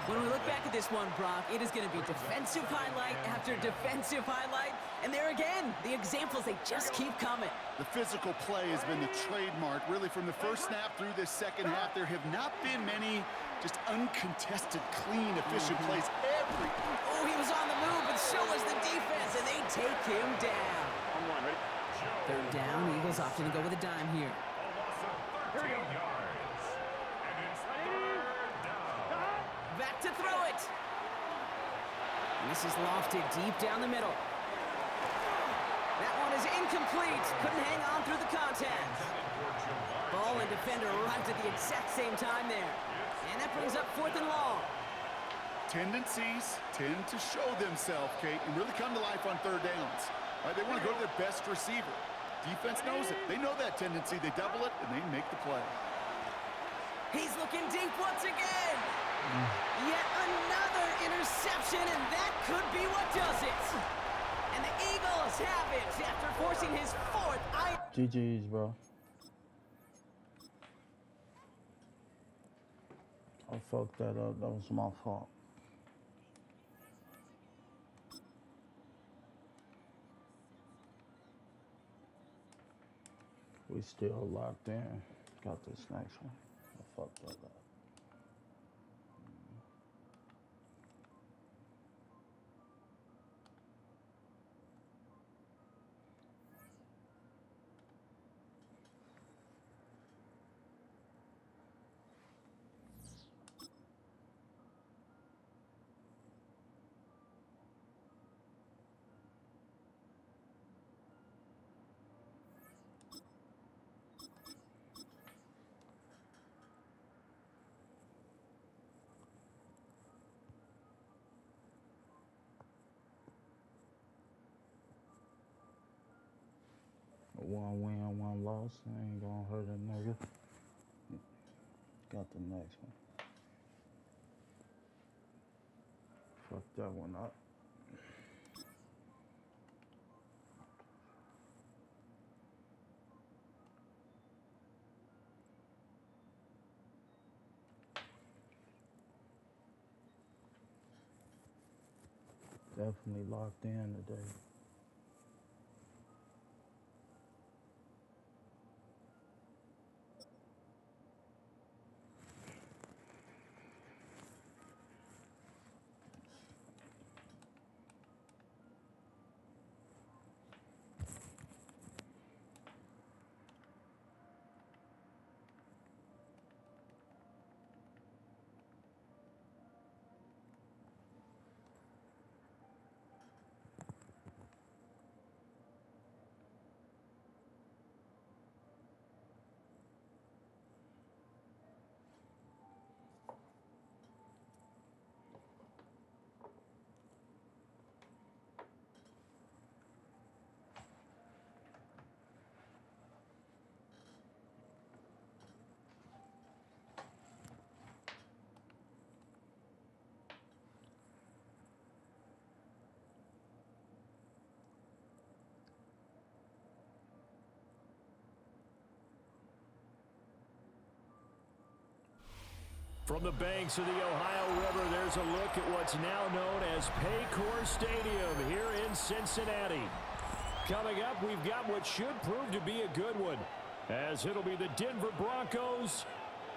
When we look back at this one, Brock, it is going to be defensive highlight after defensive highlight. And there again, the examples, they just keep coming. The physical play has been the trademark, really, from the first snap through this second half. There have not been many just uncontested, clean, efficient plays. Oh, he was on the move, but so was the defense, and they take him down. On one, ready? Third down, Eagles opting to go with a dime here. Here we go. Back to throw it. And this is lofted deep down the middle. That one is incomplete. Couldn't hang on through the contact. Ball and defender arrived at the exact same time there. And that brings up 4th and long. Tendencies tend to show themselves, Kate, and really come to life on third downs. Right, they want to go to their best receiver. Defense knows it. They know that tendency. They double it, and they make the play. He's looking deep once again. Yet another interception, and that could be what does it. And the Eagles have it after forcing his 4th. GG's, bro. I fucked that up. That was my fault. We still locked in. Got this next one. I fucked that up. One win, one loss. Ain't gonna hurt a nigga. Got the next one. Fuck that one up. Definitely locked in today. From the banks of the Ohio River, there's a look at what's now known as Paycor Stadium here in Cincinnati. Coming up, we've got what should prove to be a good one, as it'll be the Denver Broncos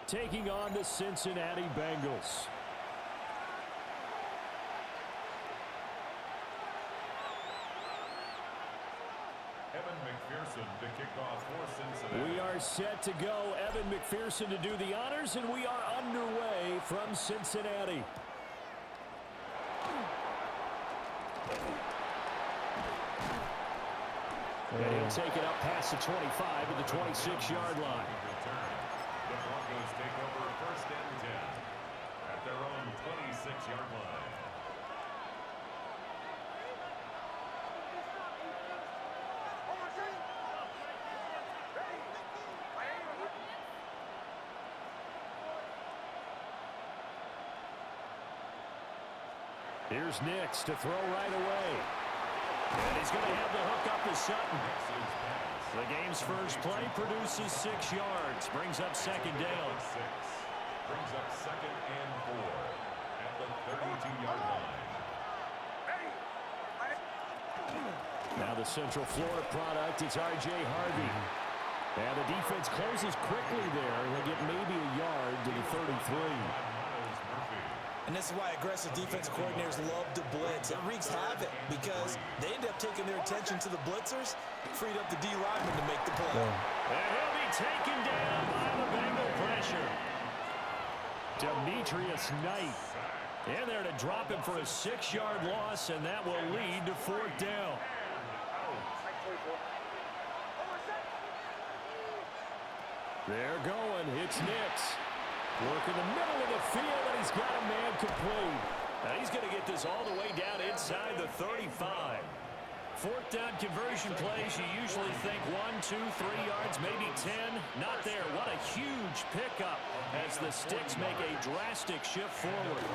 taking on the Cincinnati Bengals. To kick off for Cincinnati. We are set to go. Evan McPherson to do the honors, and we are underway from Cincinnati. And he'll take it up past the 25 to the 26-yard line. The Broncos take over 1st and 10 at at their own 26-yard line. Here's Nix to throw right away. And he's going to have the hook up to Sutton. The game's first play produces 6 yards. Brings up second down. Brings up 2nd and 4 at the 32-yard line. Now the Central Florida product, it's R.J. Harvey. And the defense closes quickly there. He'll get maybe a yard to the 33. And this is why aggressive defensive coordinators love to blitz. It wreaks havoc because they end up taking their attention to the blitzers, freed up the D lineman to make the play. And he'll be taken down by the Bengal pressure. Demetrius Knight in there to drop him for a 6-yard loss, and that will lead to 4th down. They're going. It's Nix. Work in the middle of the field, and he's got a man complete. Now he's going to get this all the way down inside the 35. 4th down conversion plays, you usually think 1, 2, 3 yards, maybe 10. Not there. What a huge pickup as the Sticks make a drastic shift forward.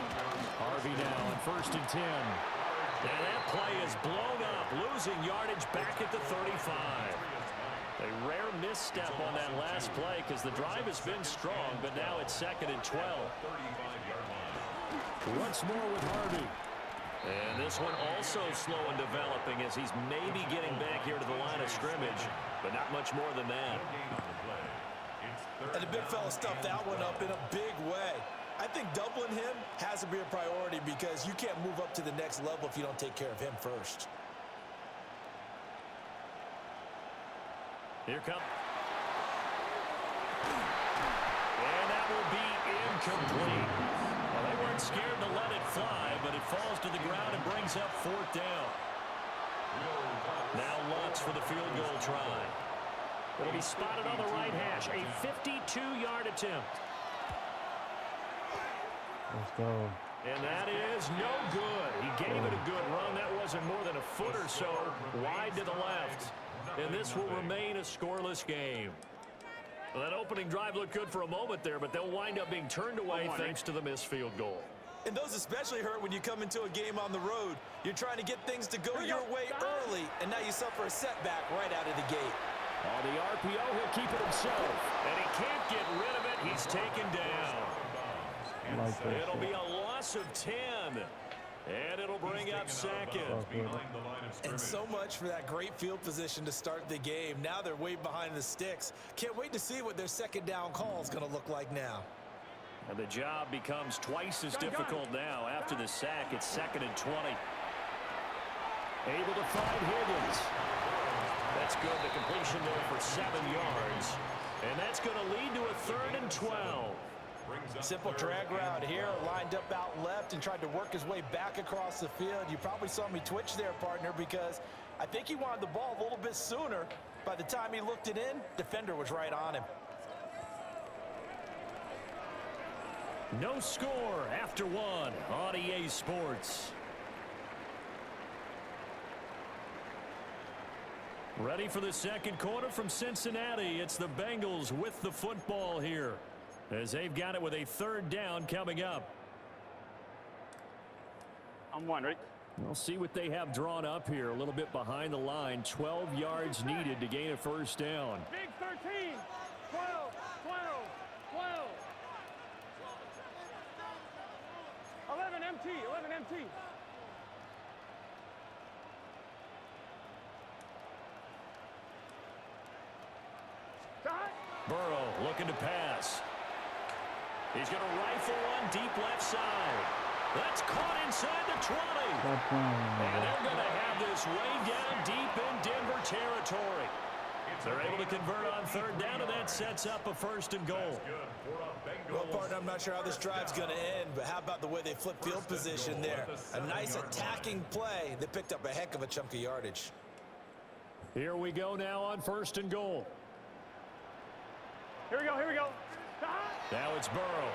Harvey now on 1st and 10. And that play is blown up, losing yardage back at the 35. A rare misstep on that last play because the drive has been strong, but now it's 2nd and 12. Once more with Harvey. And this one also slow in developing as he's maybe getting back here to the line of scrimmage, but not much more than that. And the big fella stuffed that one up in a big way. I think doubling him has to be a priority because you can't move up to the next level if you don't take care of him first. Here comes. And that will be incomplete. Well, they weren't scared to let it fly, but it falls to the ground and brings up 4th down. Now Lutz for the field goal try. It'll be spotted on the right hash. A 52-yard attempt. Let's go. And that is no good. He gave it a good run. That wasn't more than a foot or so wide to the left. And this will remain a scoreless game. Well, that opening drive looked good for a moment there, but they'll wind up being turned away thanks to the missed field goal. And those especially hurt when you come into a game on the road. You're trying to get things to go your way early, and now you suffer a setback right out of the gate. On the RPO, he'll keep it himself. And he can't get rid of it. He's taken down. It'll be a loss of 10. And it'll bring up 2nd. And so much for that great field position to start the game. Now they're way behind the sticks. Can't wait to see what their 2nd down call is going to look like now. And the job becomes twice as difficult now. After the sack, it's 2nd and 20. Able to find Higgins. That's good. The completion there for 7 yards. And that's going to lead to a 3rd and 12. Simple drag route here, lined up out left and tried to work his way back across the field. You probably saw me twitch there, partner, because I think he wanted the ball a little bit sooner. By the time he looked it in, defender was right on him. No score after 1 on EA Sports. Ready for the second quarter from Cincinnati. It's the Bengals with the football here, as they've got it with a 3rd down coming up. I'm one, right? We'll see what they have drawn up here. A little bit behind the line. 12 yards needed to gain a 1st down. Big 13, 12, 12, 12. 11 MT, 11 MT. Burrow looking to pass. He's going to rifle one deep left side. That's caught inside the 20. And they're going to have this way down deep in Denver territory. They're able to convert on 3rd down, and that sets up a 1st and goal. Well, partner, I'm not sure how this drive's going to end, but how about the way they flip field position there? A nice attacking play. They picked up a heck of a chunk of yardage. Here we go now on 1st and goal. Here we go, here we go. Now it's Burrow.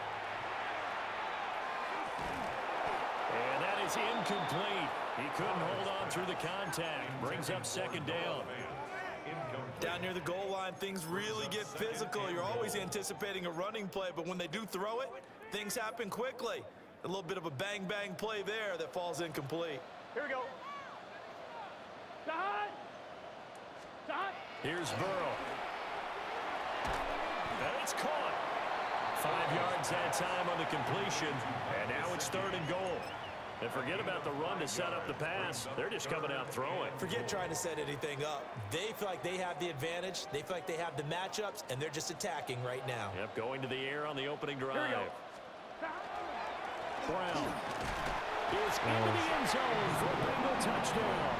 And that is incomplete. He couldn't hold on through the contact. Brings up second down. Down near the goal line, things really get physical. You're always anticipating a running play, but when they do throw it, things happen quickly. A little bit of a bang-bang play there that falls incomplete. Here we go. Side. Side. Here's Burrow. And it's caught. 5 yards that time on the completion, and now it's 3rd and goal. And forget about the run to set up the pass. They're just coming out throwing. Forget trying to set anything up. They feel like they have the advantage. They feel like they have the matchups, and they're just attacking right now. Yep, going to the air on the opening drive. Here we go. Brown is into the end zone for a Bengal touchdown.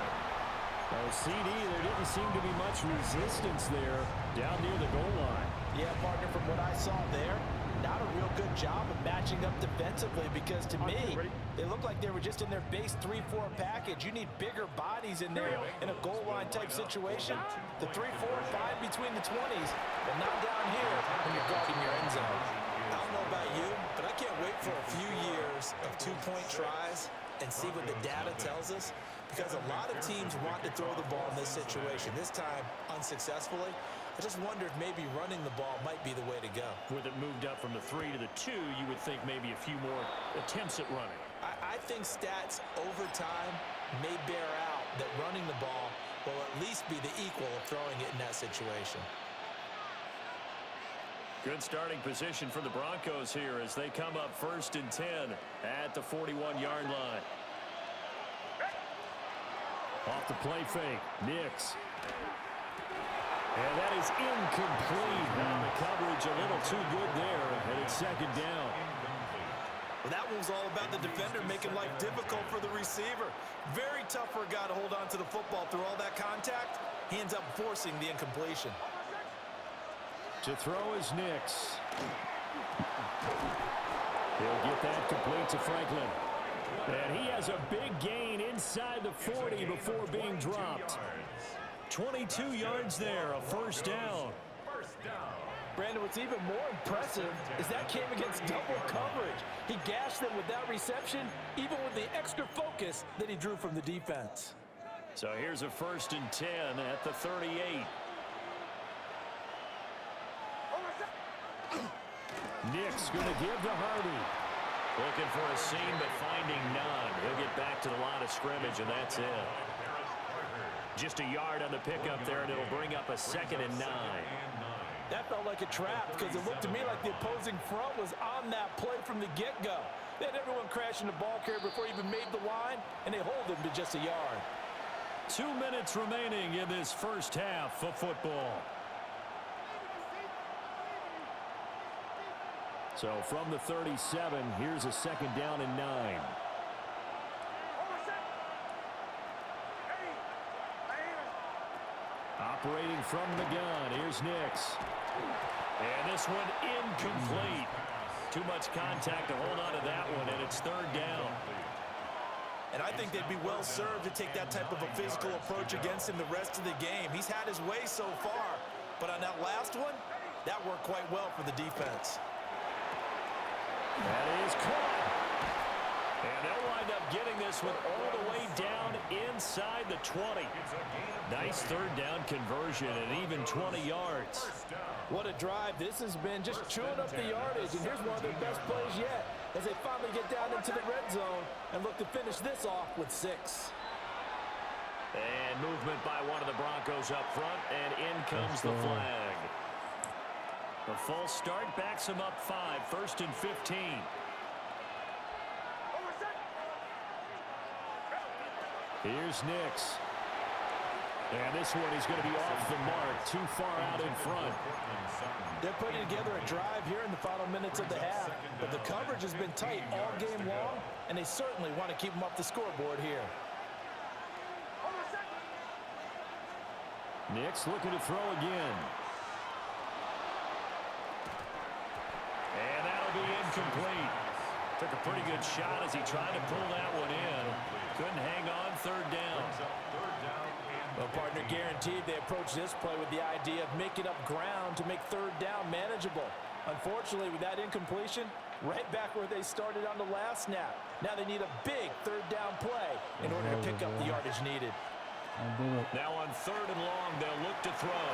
CD, there didn't seem to be much resistance there down near the goal line. Yeah, partner, from what I saw there, not a real good job of matching up defensively because to me, they look like they were just in their base 3-4 package. You need bigger bodies in there in a goal line type situation. The 3-4 fine between the 20s, but not down here when you're guarding your end zone. I don't know about you, but I can't wait for a few years of 2-point tries and see what the data tells us, because a lot of teams want to throw the ball in this situation. This time, unsuccessfully. I just wonder if maybe running the ball might be the way to go. With it moved up from the 3 to the 2, you would think maybe a few more attempts at running. I think stats over time may bear out that running the ball will at least be the equal of throwing it in that situation. Good starting position for the Broncos here as they come up 1st and 10 at the 41-yard line. Off the play fake, Nix. And that is incomplete. And the coverage a little too good there, and it's 2nd down. Well, that one was all about the defender making life difficult for the receiver. Very tough for a guy to hold on to the football through all that contact. He ends up forcing the incompletion. To throw is Nix. He'll get that complete to Franklin. And he has a big gain inside the 40 before being dropped. 22 yards there, a 1st down. Brandon, what's even more impressive is that came against double coverage. He gashed them with that reception, even with the extra focus that he drew from the defense. So here's a 1st and 10 at the 38. Nick's going to give to Hardy. Looking for a seam, but finding none. He'll get back to the line of scrimmage, and that's it. Just a yard on the pickup there, and it'll bring up a 2nd and 9. That felt like a trap because it looked to me like the opposing front was on that play from the get-go. They had everyone crashing the ball carrier before he even made the line, and they hold him to just a yard. 2 minutes remaining in this first half of football. So from the 37, here's a 2nd down and 9. Operating from the gun, here's Nix. And this one incomplete. Too much contact to hold on to that one, and it's 3rd down. And I think they'd be well served to take that type of a physical approach against him the rest of the game. He's had his way so far, but on that last one, that worked quite well for the defense. That is caught. And they'll wind up getting this one all the way down inside the 20. Nice 3rd down conversion and even 20 yards. What a drive. This has been just chewing up the yardage, and here's one of their best plays yet as they finally get down into the red zone and look to finish this off with 6. And movement by one of the Broncos up front, and in comes the flag. The false start backs him up 5, 1st and 15. Here's Nix. And this one is going to be off the mark, too far out in front. They're putting together a drive here in the final minutes of the half, but the coverage has been tight all game long, and they certainly want to keep them off the scoreboard here. Nix looking to throw again. And that'll be incomplete. Took a pretty good shot as he tried to pull that one in. Couldn't hang on, 3rd down. Well, partner, guaranteed they approach this play with the idea of making up ground to make third down manageable. Unfortunately, with that incompletion, right back where they started on the last snap. Now they need a big third down play in order to pick up the yardage needed. Now on 3rd and long, they'll look to throw.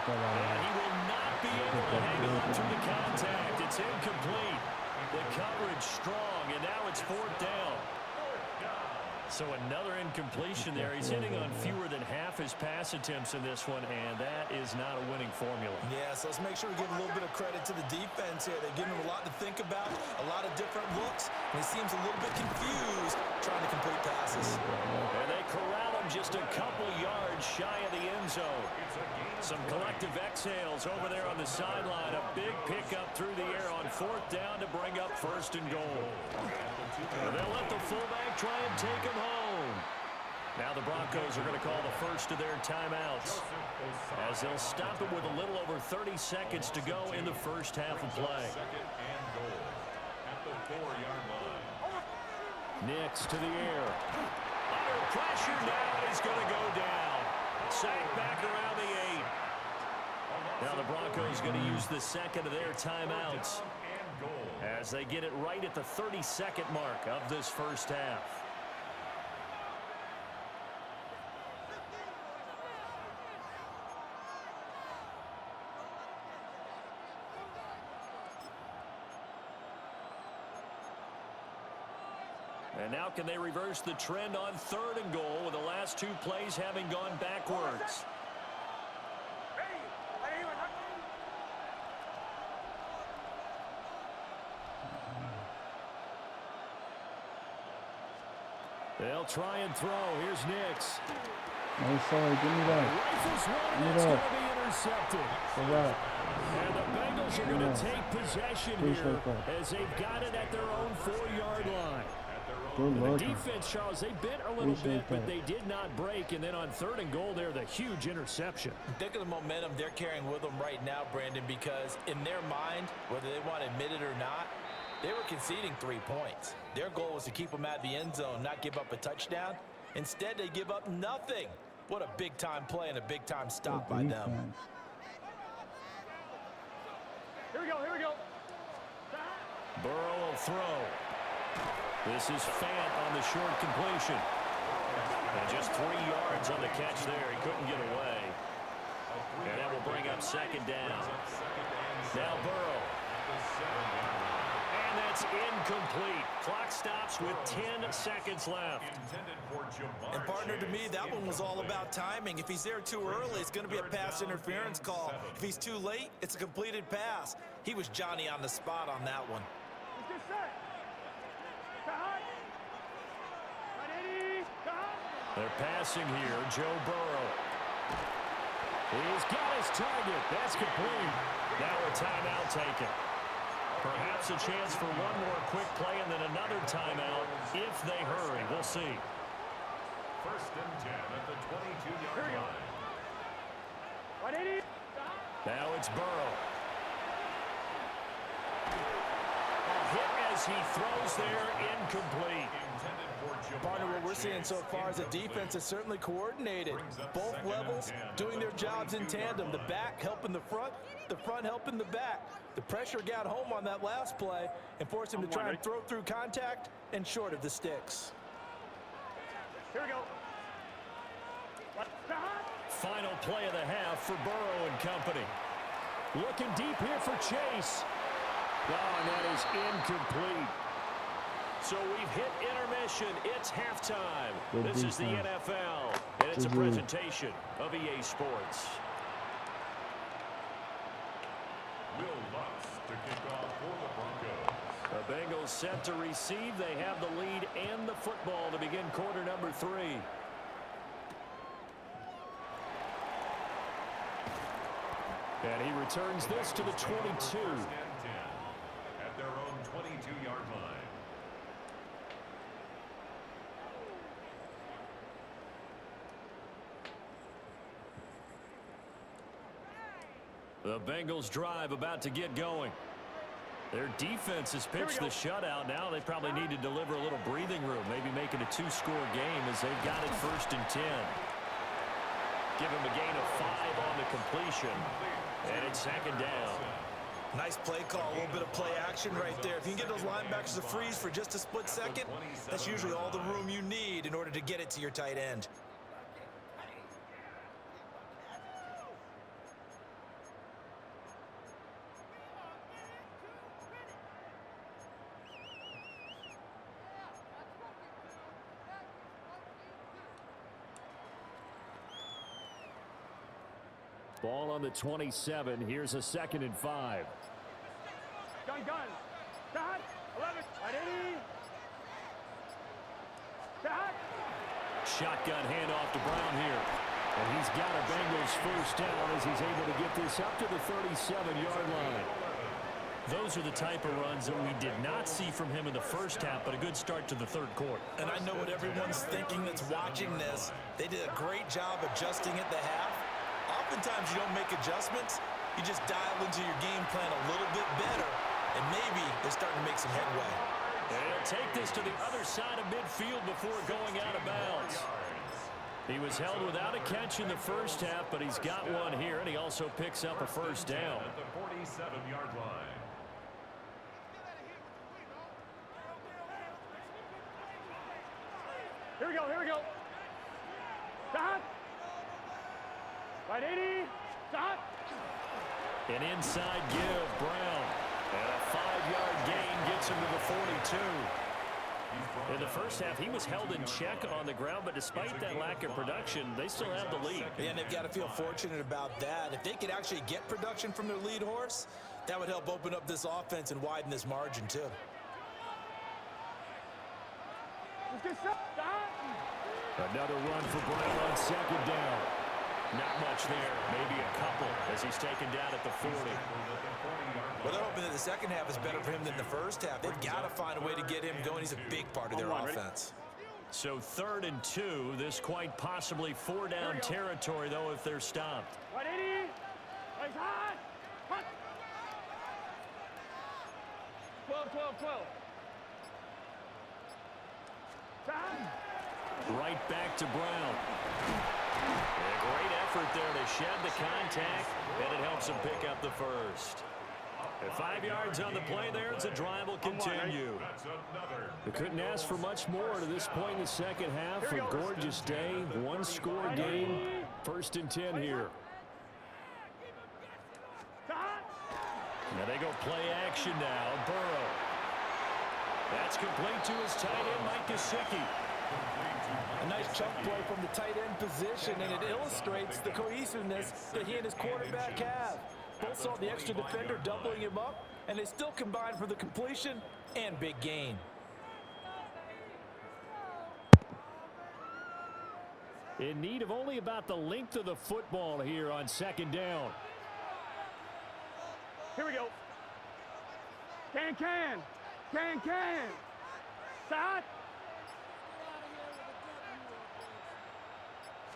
And he will not be able to hang on to the contact. It's incomplete. The coverage strong, and now it's 4th down. So another incompletion there. He's hitting on fewer than half his pass attempts in this one, and that is not a winning formula. Yeah, so let's make sure we give a little bit of credit to the defense here. They're giving him a lot to think about, a lot of different looks, and he seems a little bit confused trying to complete passes. And they corral him just a couple yards shy of the end zone. Some collective exhales over there on the sideline. A big pickup through the air on 4th down to bring up 1st and goal. And they'll let the fullback try and take him home. Now the Broncos are going to call the first of their timeouts, as they'll stop it with a little over 30 seconds to go in the first half of play. 2nd and goal at the 4-yard line. Nix to the air. Under pressure now, he's going to go down. Sacked back around the 8. Now the Broncos going to use the second of their timeouts as they get it right at the 32nd mark of this first half. And now can they reverse the trend on 3rd and goal with the last 2 plays having gone backwards? They'll try and throw. Here's Nix. No, sorry, give me that. Rifles one, Give me and it's going that. to be intercepted. For that. And the Bengals are going to take possession Appreciate here that. as they've got it at their own 4-yard line. Good And the luck. defense, Charles, they bit a little Appreciate bit, but that. they did not break. And then on 3rd and goal there, the huge interception. Think of the momentum they're carrying with them right now, Brandon, because in their mind, whether they want to admit it or not, they were conceding 3 points. Their goal was to keep them out of the end zone, not give up a touchdown. Instead, they give up nothing. What a big-time play and a big-time stop by them. Here we go, here we go. Burrow will throw. This is Fant on the short completion. And just 3 yards on the catch there. He couldn't get away. And that will bring up 2nd down. Now Burrow. And that's incomplete. Clock stops with 10 seconds left. And partner, to me, that one was all about timing. If he's there too early, it's going to be a pass interference call. If he's too late, it's a completed pass. He was Johnny on the spot on that one. They're passing here. Joe Burrow. He's got his target. That's complete. Now a timeout taken. Perhaps a chance for one more quick play and then another timeout if they hurry. We'll see. 1st and 10 at the 22-yard line. Now it's Burrow. A hit as he throws there, incomplete. Partner, what we're seeing so far is the defense is certainly coordinated. Both levels doing their jobs in tandem. The back helping the front helping the back. The pressure got home on that last play and forced him to try and throw through contact and short of the sticks. Here we go. Final play of the half for Burrow and company. Looking deep here for Chase. Oh, and that is incomplete. So we've hit intermission. It's halftime. This is the NFL, and it's a presentation of EA Sports. Will Lutz to kick off for the Broncos. The Bengals set to receive. They have the lead and the football to begin quarter number 3. And he returns this to the 22. 1st and 10 at their own 22-yard line. The Bengals drive about to get going. Their defense has pitched the shutout. Now they probably need to deliver a little breathing room, maybe make it a 2-score game as they've got it 1st and 10. Give him a gain of 5 on the completion. And it's second down. Nice play call, a little bit of play action right there. If you can get those linebackers to freeze for just a split second, that's usually all the room you need in order to get it to your tight end. Ball on the 27. Here's a 2nd and 5. Gun. Shot. 11. Ready. Shot. Shotgun handoff to Brown here. And he's got a Bengals first down as he's able to get this up to the 37-yard line. Those are the type of runs that we did not see from him in the first half, but a good start to the third quarter. And I know what everyone's thinking that's watching this. They did a great job adjusting at the half. Oftentimes you don't make adjustments. You just dial into your game plan a little bit better, and maybe they're starting to make some headway. And he'll take this to the other side of midfield before going out of bounds. He was held without a catch in the first half, but he's got one here, and he also picks up a first down. At the 47-yard line. Here we go. Shot. Right 80. Shot. An inside give, Brown. And a 5-yard gain gets him to the 42. In the first half, he was held in check on the ground, but despite that lack of production, they still have the lead. And they've got to feel fortunate about that. If they could actually get production from their lead horse, that would help open up this offense and widen this margin, too. Another run for Brown on 2nd down. Not much there, maybe a couple as he's taken down at the 40. Well, they're hoping that the second half is better for him than the first half. They've got to find a way to get him going. He's a big part of their offense. So 3rd and 2, this quite possibly 4-down territory, though, if they're stopped. 180. Nice hot. 12. Right back to Brown. A great effort there to shed the contact, and it helps him pick up the first. At 5 yards on the play there, as the drive will continue. We couldn't ask for much more to this point in the second half. A gorgeous day, one-score game. 1st and 10 here. Now they go play action now. Burrow. That's complete to his tight end, Mike Gesicki. A nice chunk play from the tight end position, and it illustrates the cohesiveness that he and his quarterback have. Both saw the extra defender doubling him up, and they still combined for the completion and big gain. In need of only about the length of the football here on 2nd down. Here we go. Can. Shot.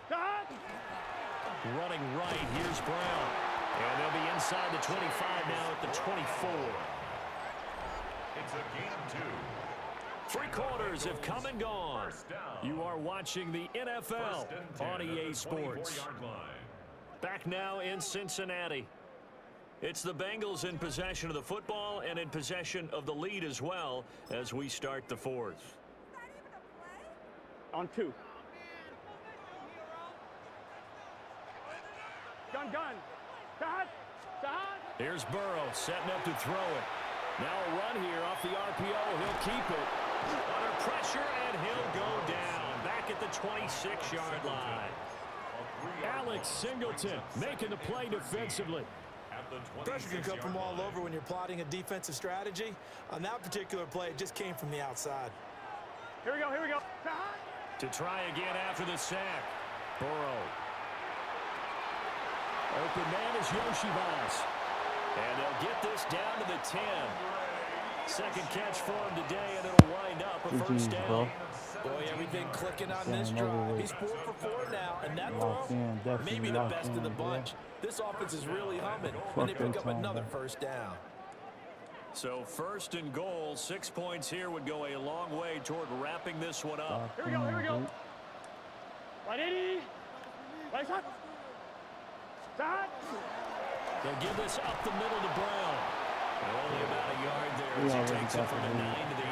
Shot. Running right, here's Brown. And they'll be inside the 25 now at the 24. It's a gain of 2. 3 quarters have come and gone. You are watching the NFL on EA Sports. Back now in Cincinnati. It's the Bengals in possession of the football and in possession of the lead as well as we start the 4th. On 2. Gun. Shot. Here's Burrow setting up to throw it. Now a run here off the RPO. He'll keep it. Under pressure, and he'll go down. Back at the 26-yard line. Alex Singleton making the play defensively. Pressure can come from all over when you're plotting a defensive strategy. On that particular play, it just came from the outside. Here we go. To try again after the sack. Burrow. Open man is Yoshivas. And they'll get this down to the 10. Second catch for him today, and it'll wind up a first down. Boy, everything clicking on this drive. He's 4 for 4 now, and that throw, maybe the best of the bunch. This offense is really humming, and they pick up another first down. So 1st and goal, 6 points here would go a long way toward wrapping this one up. Here we go. 180. Right shot. They'll give this up the middle to Brown. Only about a yard there as he takes it from the 9 to the 8.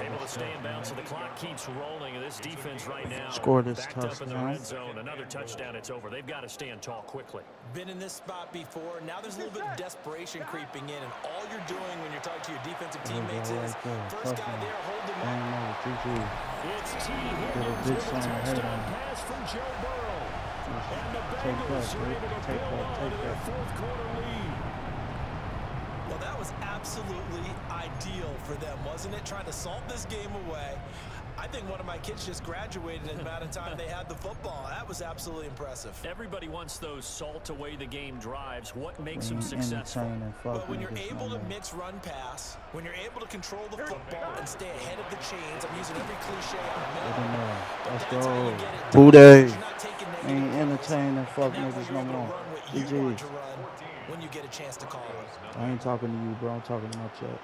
Able to stay in bounds, so the clock keeps rolling, and this defense right now score this backed up in the touchdown. red zone. Another touchdown, it's over. They've got to stand tall quickly. Been in this spot before. Now there's a little bit of desperation creeping in, and all you're doing when you're talking to your defensive teammates is first guy there, hold him up. It's T. Higgins with a touchdown pass from Joe Burrow. And the Bengals are able to build on to their fourth quarter lead. Well, that was absolutely ideal for them, wasn't it? Trying to salt this game away. I think one of my kids just graduated in the amount of time they had the football. That was absolutely impressive. Everybody wants those salt away the game drives. What makes them successful? But when you're able to mix run pass, when you're able to control the football and stay ahead of the chains, I'm using every cliche on the middle. Let's go. Booty. Ain't entertaining fuck niggas no more. GG's. When you get a chance to call it. I ain't talking to you, bro. I'm talking to my chat.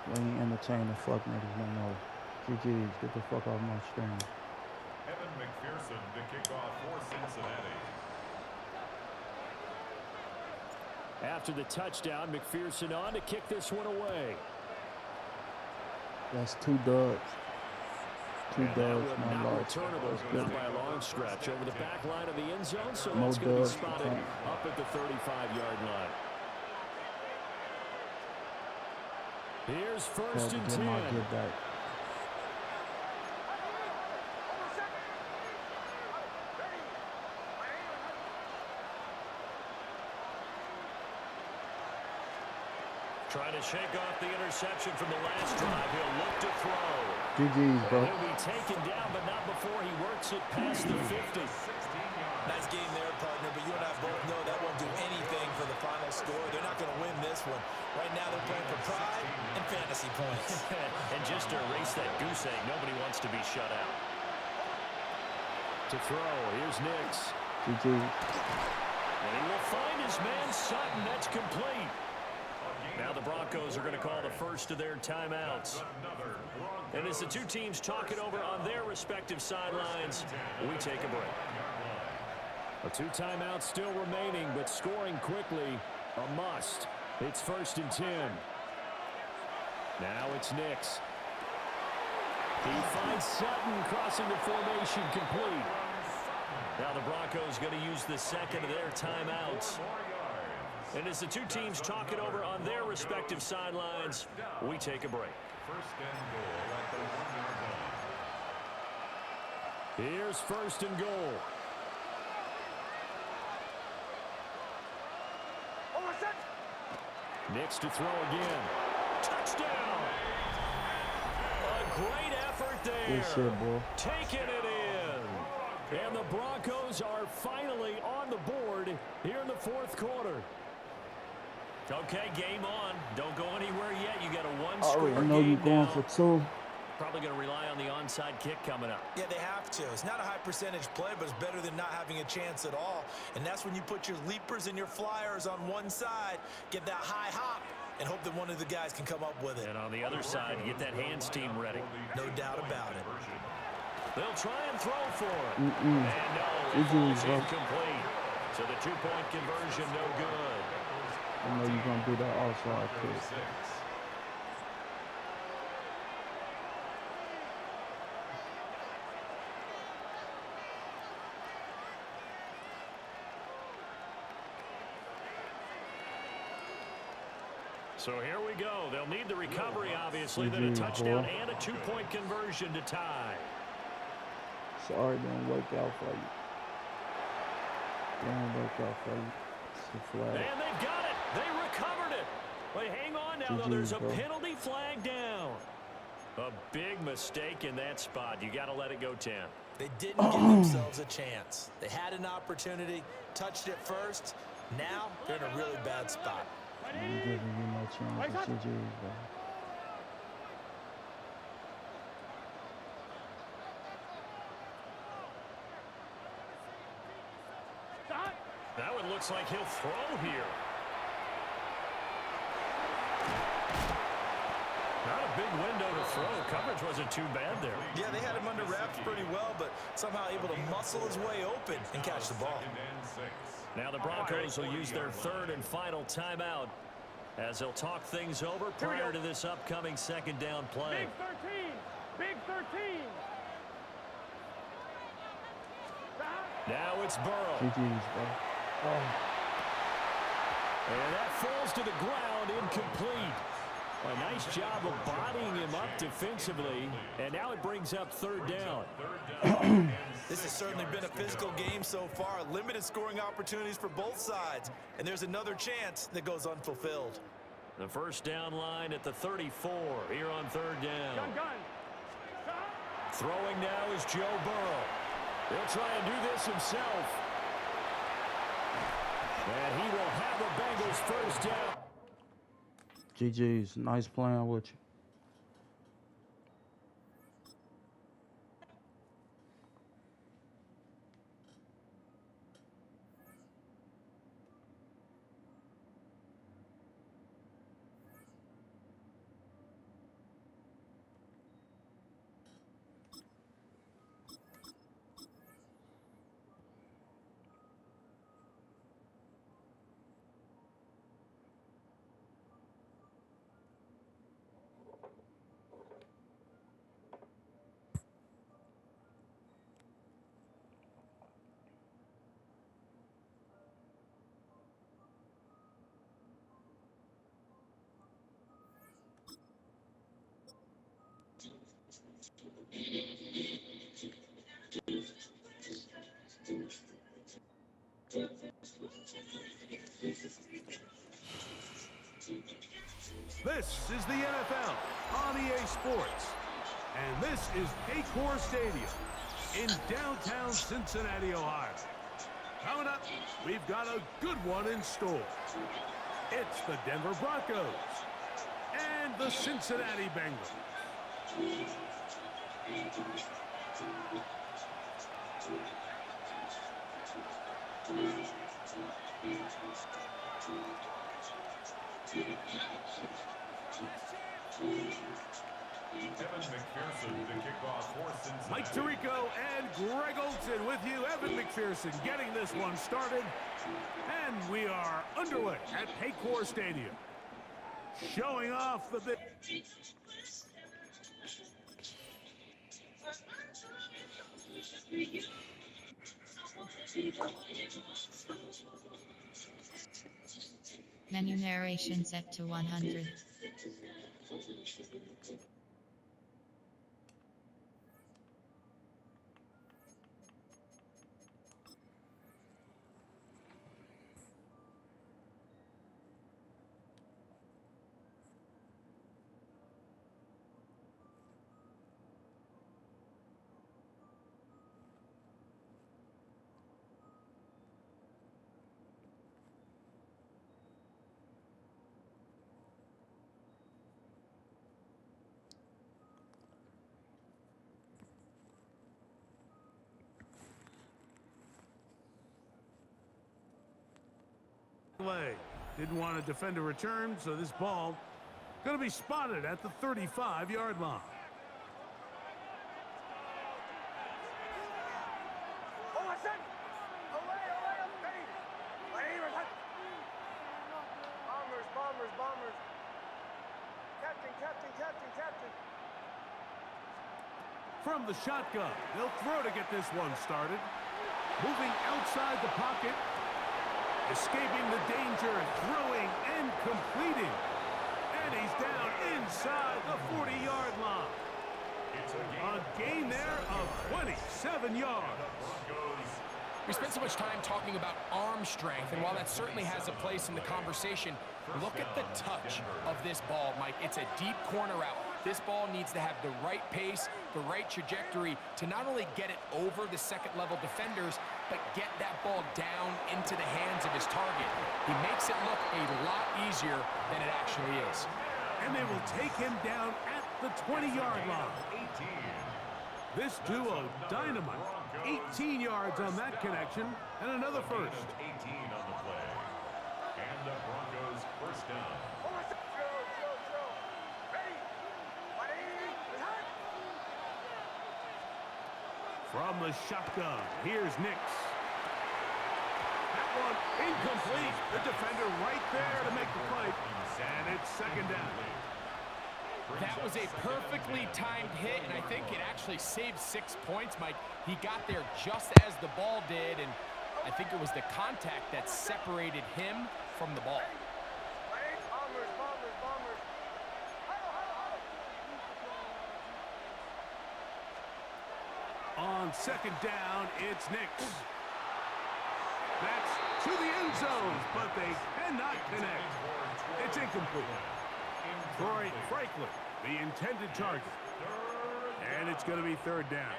We ain't entertaining fuck niggas no more. GG's. Get the fuck off my screen. Evan McPherson to kick off for Cincinnati. After the touchdown, McPherson on to kick this one away. That's 2 dubs. 2 And that dubs, would no not loss. returnable That's by a long stretch over the back line of the end zone, so No that's going to be dubs, spotted okay. up at the 35-yard line. Here's first and 10. Get back. Trying to shake off the interception from the last drive. He'll look to throw. GG's, bro. He'll be taken down, but not before he works it past the 50. Nice game there, partner, but you and I both know that won't do anything for the final score. They're not going to win this one. Right now they're playing for pride and fantasy points. And just to erase that goose egg, nobody wants to be shut out. To throw, here's Nix. GG. And he will find his man Sutton. That's complete. Now the Broncos are going to call the first of their timeouts. And as the two teams talk it over on their respective sidelines, we take a break. A 2 timeouts still remaining, but scoring quickly, a must. It's first and 10. Now it's Nix. He finds Sutton crossing the formation complete. Now the Broncos going to use the second of their timeouts. And as the two teams talk it over on their respective sidelines, we take a break. First and goal at the 1-yard line. Here's first and goal. Nix to throw again. Touchdown! A great effort there. Good shit, boy. Taking it in. And the Broncos are finally on the board here in the fourth quarter. Okay, game on. Don't go anywhere yet. You got a one-score game I know you're going now. for 2. Probably going to rely on the onside kick coming up. Yeah, they have to. It's not a high percentage play, but it's better than not having a chance at all. And that's when you put your leapers and your flyers on one side, get that high hop, and hope that one of the guys can come up with it. And on the other side, get that hands team ready. No doubt about it. They'll try and throw for it. Mm-mm. And no, it falls incomplete. So the 2-point conversion, no good. I know you're going to do that outside kick. So here we go. They'll need the recovery, obviously, then a touchdown and a 2-point conversion to tie. Sorry, didn't work out for you. Didn't work out for you. It's a flag. And they've got it. They recovered it. But hang on now, though. There's a penalty flag down. A big mistake in that spot. You got to let it go 10. They didn't give themselves a chance. They had an opportunity, touched it first. Now they're in a really bad spot. I'm giving you no chance. It's GG's, bro. Now it looks like he'll throw here. Not a big big window to throw. Coverage wasn't too bad there. Yeah, they had him under wraps pretty well, but somehow able to muscle his way open and catch the ball. Now the Broncos will use their third and final timeout as they'll talk things over prior to this upcoming second down play. Big 13. Big 13. Now it's Burrow. GG's, bro. Oh. And that falls to the ground, incomplete. A nice job of bodying him up defensively, and now it brings up third down. This has certainly been a physical game so far. Limited scoring opportunities for both sides, and there's another chance that goes unfulfilled. The first down line at the 34 here on third down. Throwing now is Joe Burrow. He'll try and do this himself. And he will have the Bengals first down. GG's. Nice playing with you. This is the NFL on EA Sports, and this is Paycor Stadium in downtown Cincinnati, Ohio. Coming up, we've got a good one in store. It's the Denver Broncos and the Cincinnati Bengals. Evan McPherson to kick off for Cincinnati. Mike Tirico and Greg Olson with you. Evan McPherson getting this one started. And we are underway at Paycor Stadium. Showing off the big... Menu narration set to 100. Didn't want to defend a return, so this ball going to be spotted at the 35-yard line. Bombers. Captain. From the shotgun, they'll throw to get this one started. Moving outside the pocket. Escaping the danger, throwing and completing. And he's down inside the 40-yard line. A gain there of 27 yards. We spent so much time talking about arm strength, and while that certainly has a place in the conversation, look at the touch of this ball, Mike. It's a deep corner route. This ball needs to have the right pace, the right trajectory to not only get it over the second-level defenders, but get that ball down into the hands of his target. He makes it look a lot easier than it actually is. And they will take him down at the 20-yard line. This duo, dynamite. 18 yards on that connection, and another first. 18 on the play. And the Broncos first down. Ready. From the shotgun, here's Nix. That one incomplete. The defender right there to make the play. And it's second down. That was a perfectly timed hit, and I think it actually saved 6 points, Mike. He got there just as the ball did, and I think it was the contact that separated him from the ball. On second down, it's Nix. That's to the end zone, but they cannot connect. It's incomplete. Troy Franklin, the intended target. And it's going to be third down.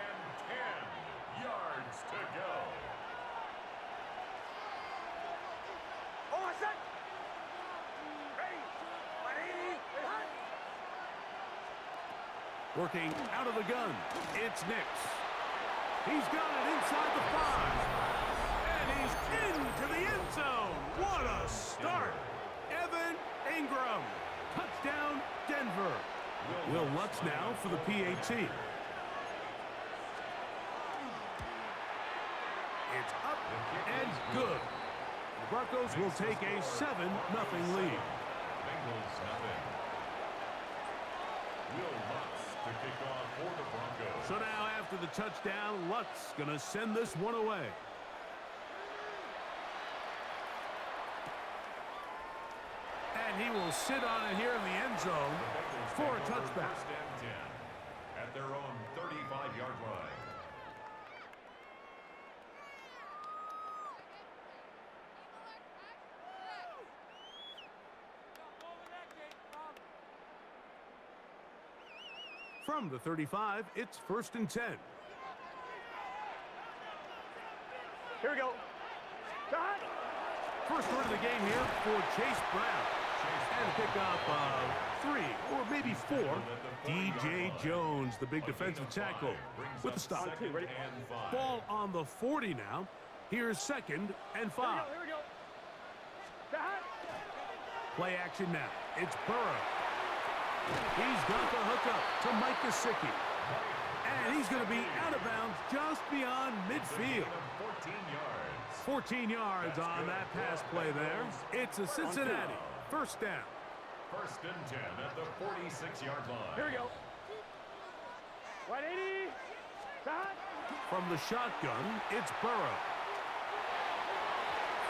10 yards to go. Working out of the gun, it's Nix. He's got it inside the 5. And he's into the end zone. What a start. Evan Ingram. Touchdown, Denver. Will Lutz now for the PAT. It's up and good. The Broncos will take a 7-0 lead. Bengals nothing. Will Lutz to kick off for the Broncos. So now after the touchdown, Lutz gonna send this one away. And he will sit on it here in the end zone for a touchback. First and 10 at their own 35-yard line. From the 35, it's first and 10. Here we go. Cut. First word of the game here for Chase Brown. And a pickup of 3 or maybe 4. DJ Jones, the big defensive tackle, with the stop. Ball on the 40 now. Here's second and 5. Here we go. Cut. Play action now. It's Burrow. He's got the hookup to Mike Gesicki. And he's going to be out of bounds just beyond midfield. 14 yards on that pass play there. It's a Cincinnati first down. First and 10 at the 46-yard line. Here we go. 180. Cut. From the shotgun, it's Burrow.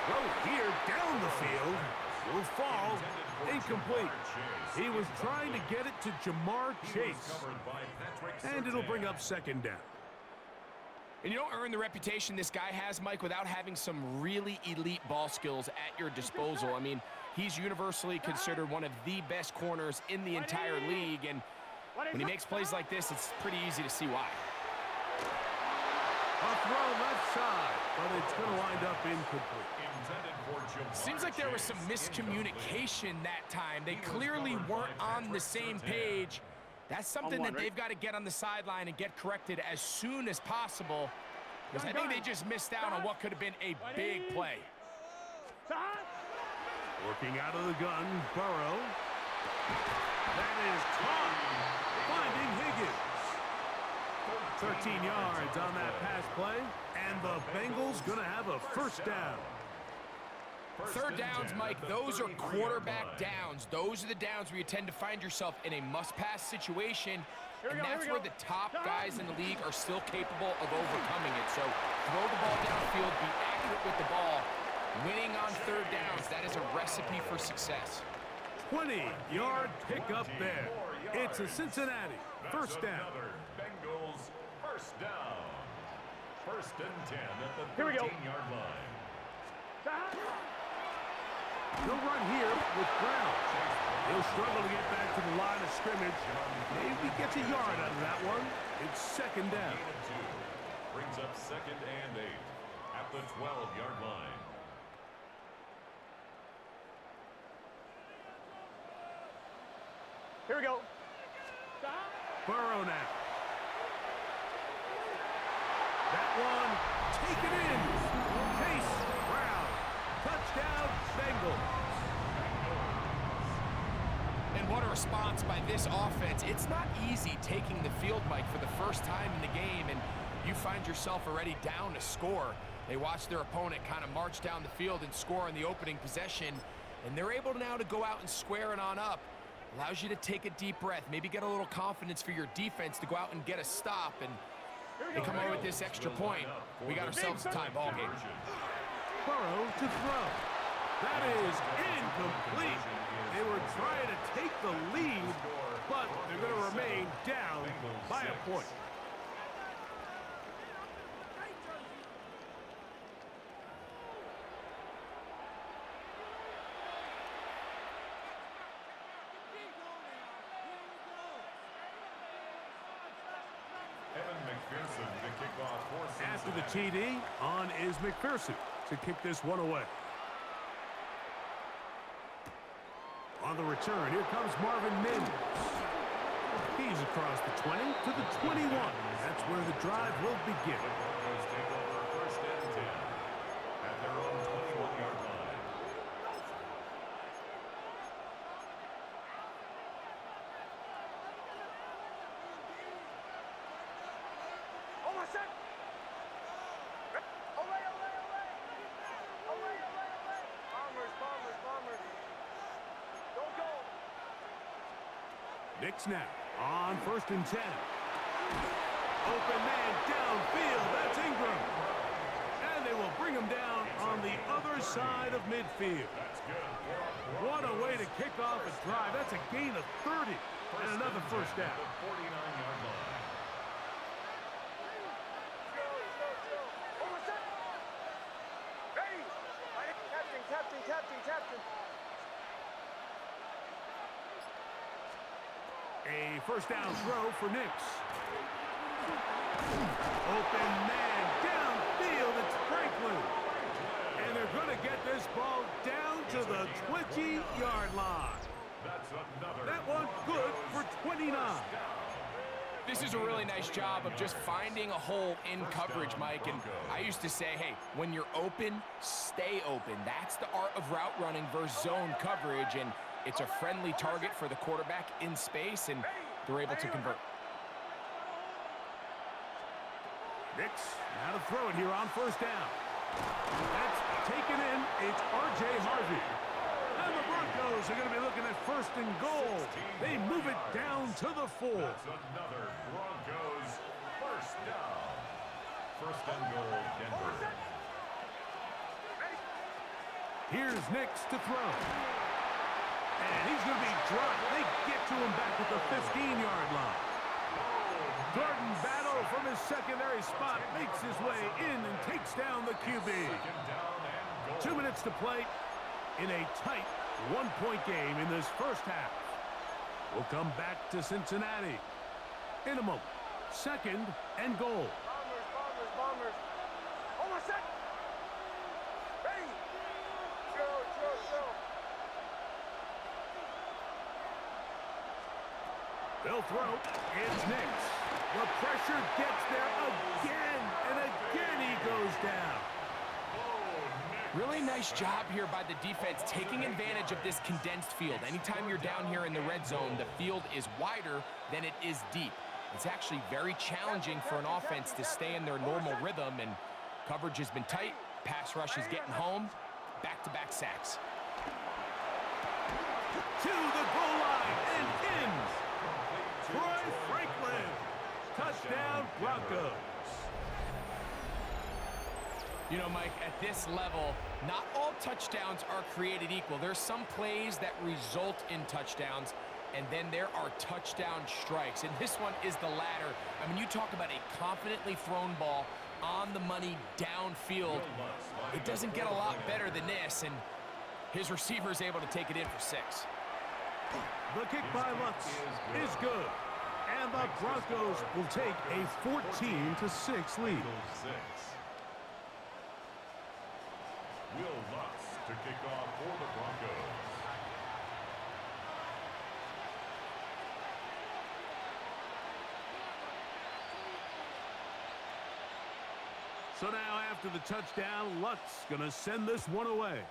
Throw here down the field. Will fall. Incomplete. He was trying to get it to Jamar Chase. And it'll bring up second down. And you don't earn the reputation this guy has, Mike, without having some really elite ball skills at your disposal. I mean, he's universally considered one of the best corners in the entire league, and when he makes plays like this, it's pretty easy to see why. A throw left side, but it's going to wind up incomplete. Seems like there was some miscommunication that time. They clearly weren't on the same page. That's something that they've got to get on the sideline and get corrected as soon as possible, because I think they just missed out on what could have been a big play. Working out of the gun, Burrow. That is caught. Finding Higgins. 13 yards on that pass play, and the Bengals going to have a first down. Third downs, Mike, those are quarterback downs. Those are the downs where you tend to find yourself in a must-pass situation, and that's where the top guys in the league are still capable of overcoming it. So throw the ball downfield, be accurate with the ball. Winning on third downs, that is a recipe for success. 20-yard pickup there. It's a Cincinnati first down. Bengals first down. First and 10 at the 13-yard line. He'll run here with Brown. He'll struggle to get back to the line of scrimmage. Maybe gets a yard out of that one. It's second down. Brings up second and 8 at the 12-yard line. Here we go. Burrow now. That one taken in. Chase Brown. Touchdown, Bengals. And what a response by this offense. It's not easy taking the field, Mike, for the first time in the game, and you find yourself already down to score. They watch their opponent kind of march down the field and score on the opening possession, and they're able now to go out and square it on up. Allows you to take a deep breath, maybe get a little confidence for your defense to go out and get a stop, and they come away with this extra point. We got ourselves a tie ball game. Burrow to throw. That is incomplete. They were trying to take the lead, but they're going to remain down by a point. After the TD, on is McPherson to kick this one away. On the return, here comes Marvin Mims. He's across the 20 to the 21. That's where the drive will begin. Take over first and 10 at their own 21-yard line. Knicks now on first and 10. Open man downfield. That's Ingram. And they will bring him down on the other side of midfield. What a way to kick off a drive. That's a gain of 30 and another first down. 49-yard line. A first down throw for Knicks. Open man downfield. It's Franklin. And they're going to get this ball down to the 20-yard line. That one good for 29. This is a really nice job of just finding a hole in coverage, Mike. And I used to say, hey, when you're open, stay open. That's the art of route running versus zone coverage. And it's a friendly target for the quarterback in space, and they're able to convert. Knicks now to throw it here on first down. That's taken in. It's R.J. Harvey. And the Broncos are going to be looking at first and goal. They move it down to the 4. That's another Broncos first down. First and goal, Denver. Here's Knicks to throw. And he's going to be dropped. They get to him back at the 15-yard line. Gordon Battle from his secondary spot makes his way in and takes down the QB. 2 minutes to play in a tight one-point game in this first half. We'll come back to Cincinnati in a moment. Second and goal. Bombers. Hold on a sec. Ready. Go. They'll throw. It's Knicks. The pressure gets there again, and again he goes down. Really nice job here by the defense, taking advantage of this condensed field. Anytime you're down here in the red zone, the field is wider than it is deep. It's actually very challenging for an offense to stay in their normal rhythm, and coverage has been tight. Pass rush is getting home. Back-to-back sacks. To the goal line and in. Troy Franklin. Touchdown, Broncos. You know, Mike, at this level, not all touchdowns are created equal. There's some plays that result in touchdowns, and then there are touchdown strikes, and this one is the latter. I mean, you talk about a confidently thrown ball on the money downfield. It doesn't get a lot better than this, and his receiver is able to take it in for 6. The kick by Lutz is good, and the Broncos will take a 14-6 lead. Will Lutz to kick off for the Broncos. So now after the touchdown, Lutz going to send this one away.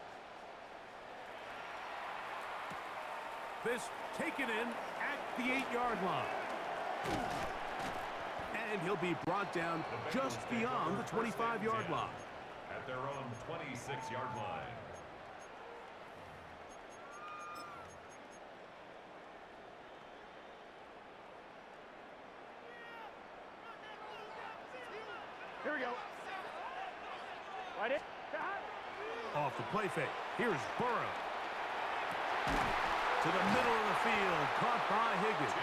This taken in at the 8-yard line. And and he'll be brought down just beyond the 25-yard line. At their own 26-yard line. Here we go. Right in. Off the play fake. Here's Burrow. To the middle of the field. Caught by Higgins.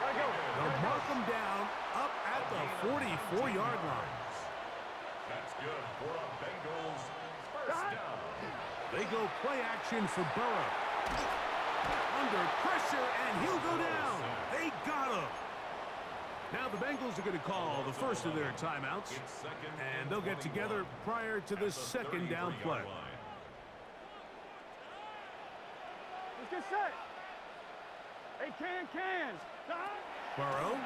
They'll mark him down up at the 44-yard line. That's good for the Bengals. First down. They go play action for Burrow. Under pressure, and he'll go down. They got him. Now the Bengals are going to call the first of their timeouts, and they'll get together prior to the second down play. Let's get set. Hey, can. Burrow.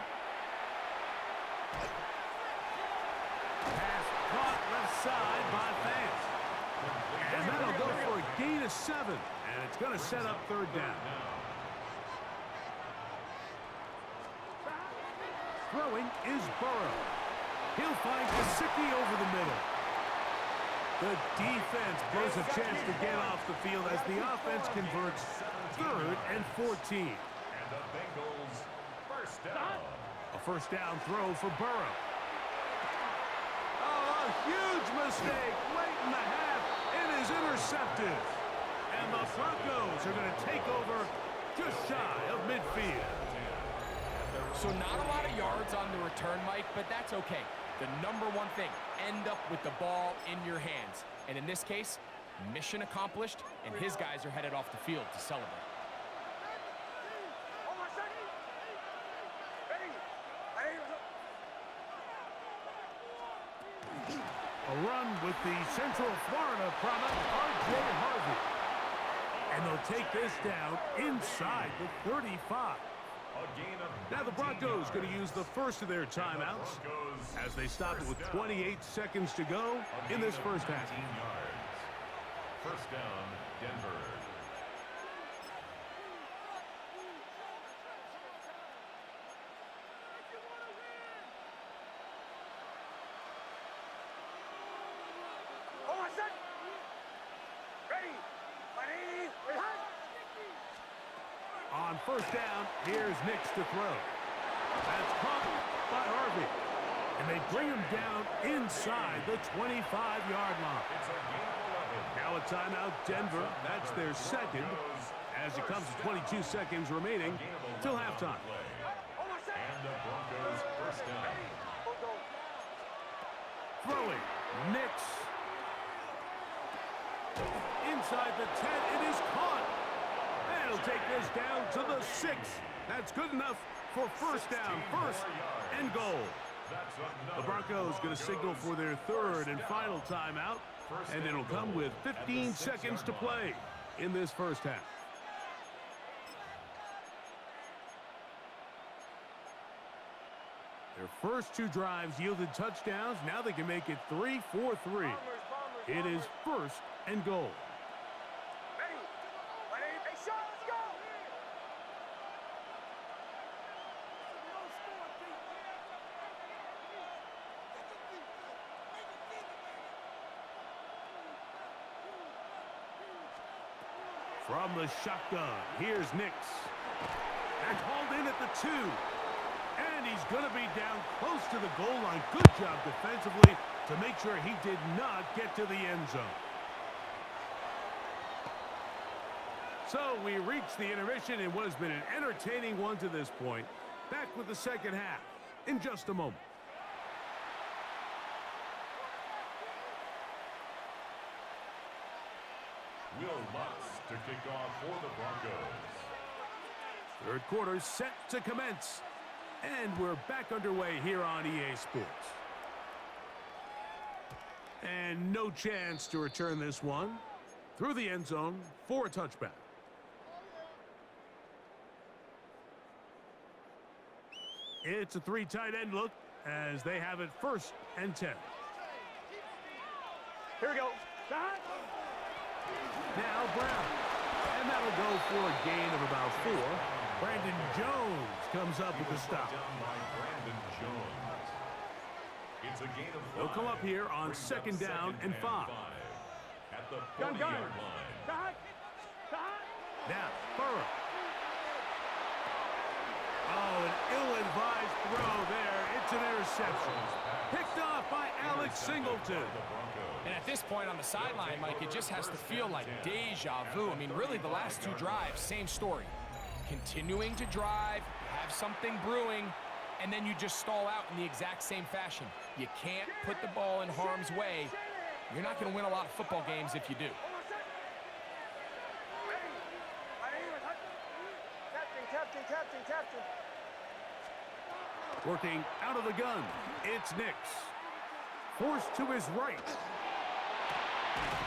Pass caught left side by Fant. And that'll go for a gain of 7, and it's going to set up third down. Throwing is Burrow. He'll find Gesicki over the middle. The defense blows a chance to get off the field as the offense converts 3rd and 14. And the Bengals first down. A first down throw for Burrow. Oh, a huge mistake late in the half. It is intercepted. And the Broncos are going to take over just shy of midfield. So not a lot of yards on the return, Mike, but that's okay. The number one thing, end up with the ball in your hands. And in this case, mission accomplished, and his guys are headed off the field to celebrate. A run with the Central Florida product, R.J. Harvey. And they'll take this down inside the 35. Now the Broncos going to use the first of their timeouts as they stop it with 28 seconds to go in this first half. First down, Denver. On first down, here's Nix to throw. That's caught by Harvey. And they bring him down inside the 25-yard line. Now a timeout, Denver. That's their second as it comes to 22 seconds remaining till halftime. And the Broncos first down. Throwing, Nix. Inside the 10, it is caught. They'll take this down to the 6. That's good enough for first down, first and goal. The Broncos going to signal for their third and final timeout, and it'll come with 15 seconds to play in this first half. Their first 2 drives yielded touchdowns. Now they can make it 3-4-3. It is first and goal. From the shotgun, here's Nix. And hauled in at the 2. And he's going to be down close to the goal line. Good job defensively to make sure he did not get to the end zone. So we reach the intermission in what has been an entertaining one to this point. Back with the second half in just a moment. Will Lutz to kick off for the Broncos. Third quarter set to commence. And we're back underway here on EA Sports. And no chance to return this one through the end zone for a touchback. It's a 3 tight end look as they have it first and 10. Here we go. Stop. Now Brown. And that'll go for a gain of about 4. Brandon Jones comes up with the stop. Down by Brandon Jones. It's a gain of 5. They'll come up here on Brings up second down and 5. At the Gun, 40-yard gun. line. Cut. Cut. Now, Burrow. Oh, an ill-advised throw there. It's an interception. Picked off by Alex Singleton. And at this point on the sideline, Mike, it just has to feel like deja vu. I mean, really, the last 2 drives, same story. Continuing to drive, have something brewing, and then you just stall out in the exact same fashion. You can't put the ball in harm's way. You're not going to win a lot of football games if you do. Captain. Working out of the gun, it's Nix. Forced to his right.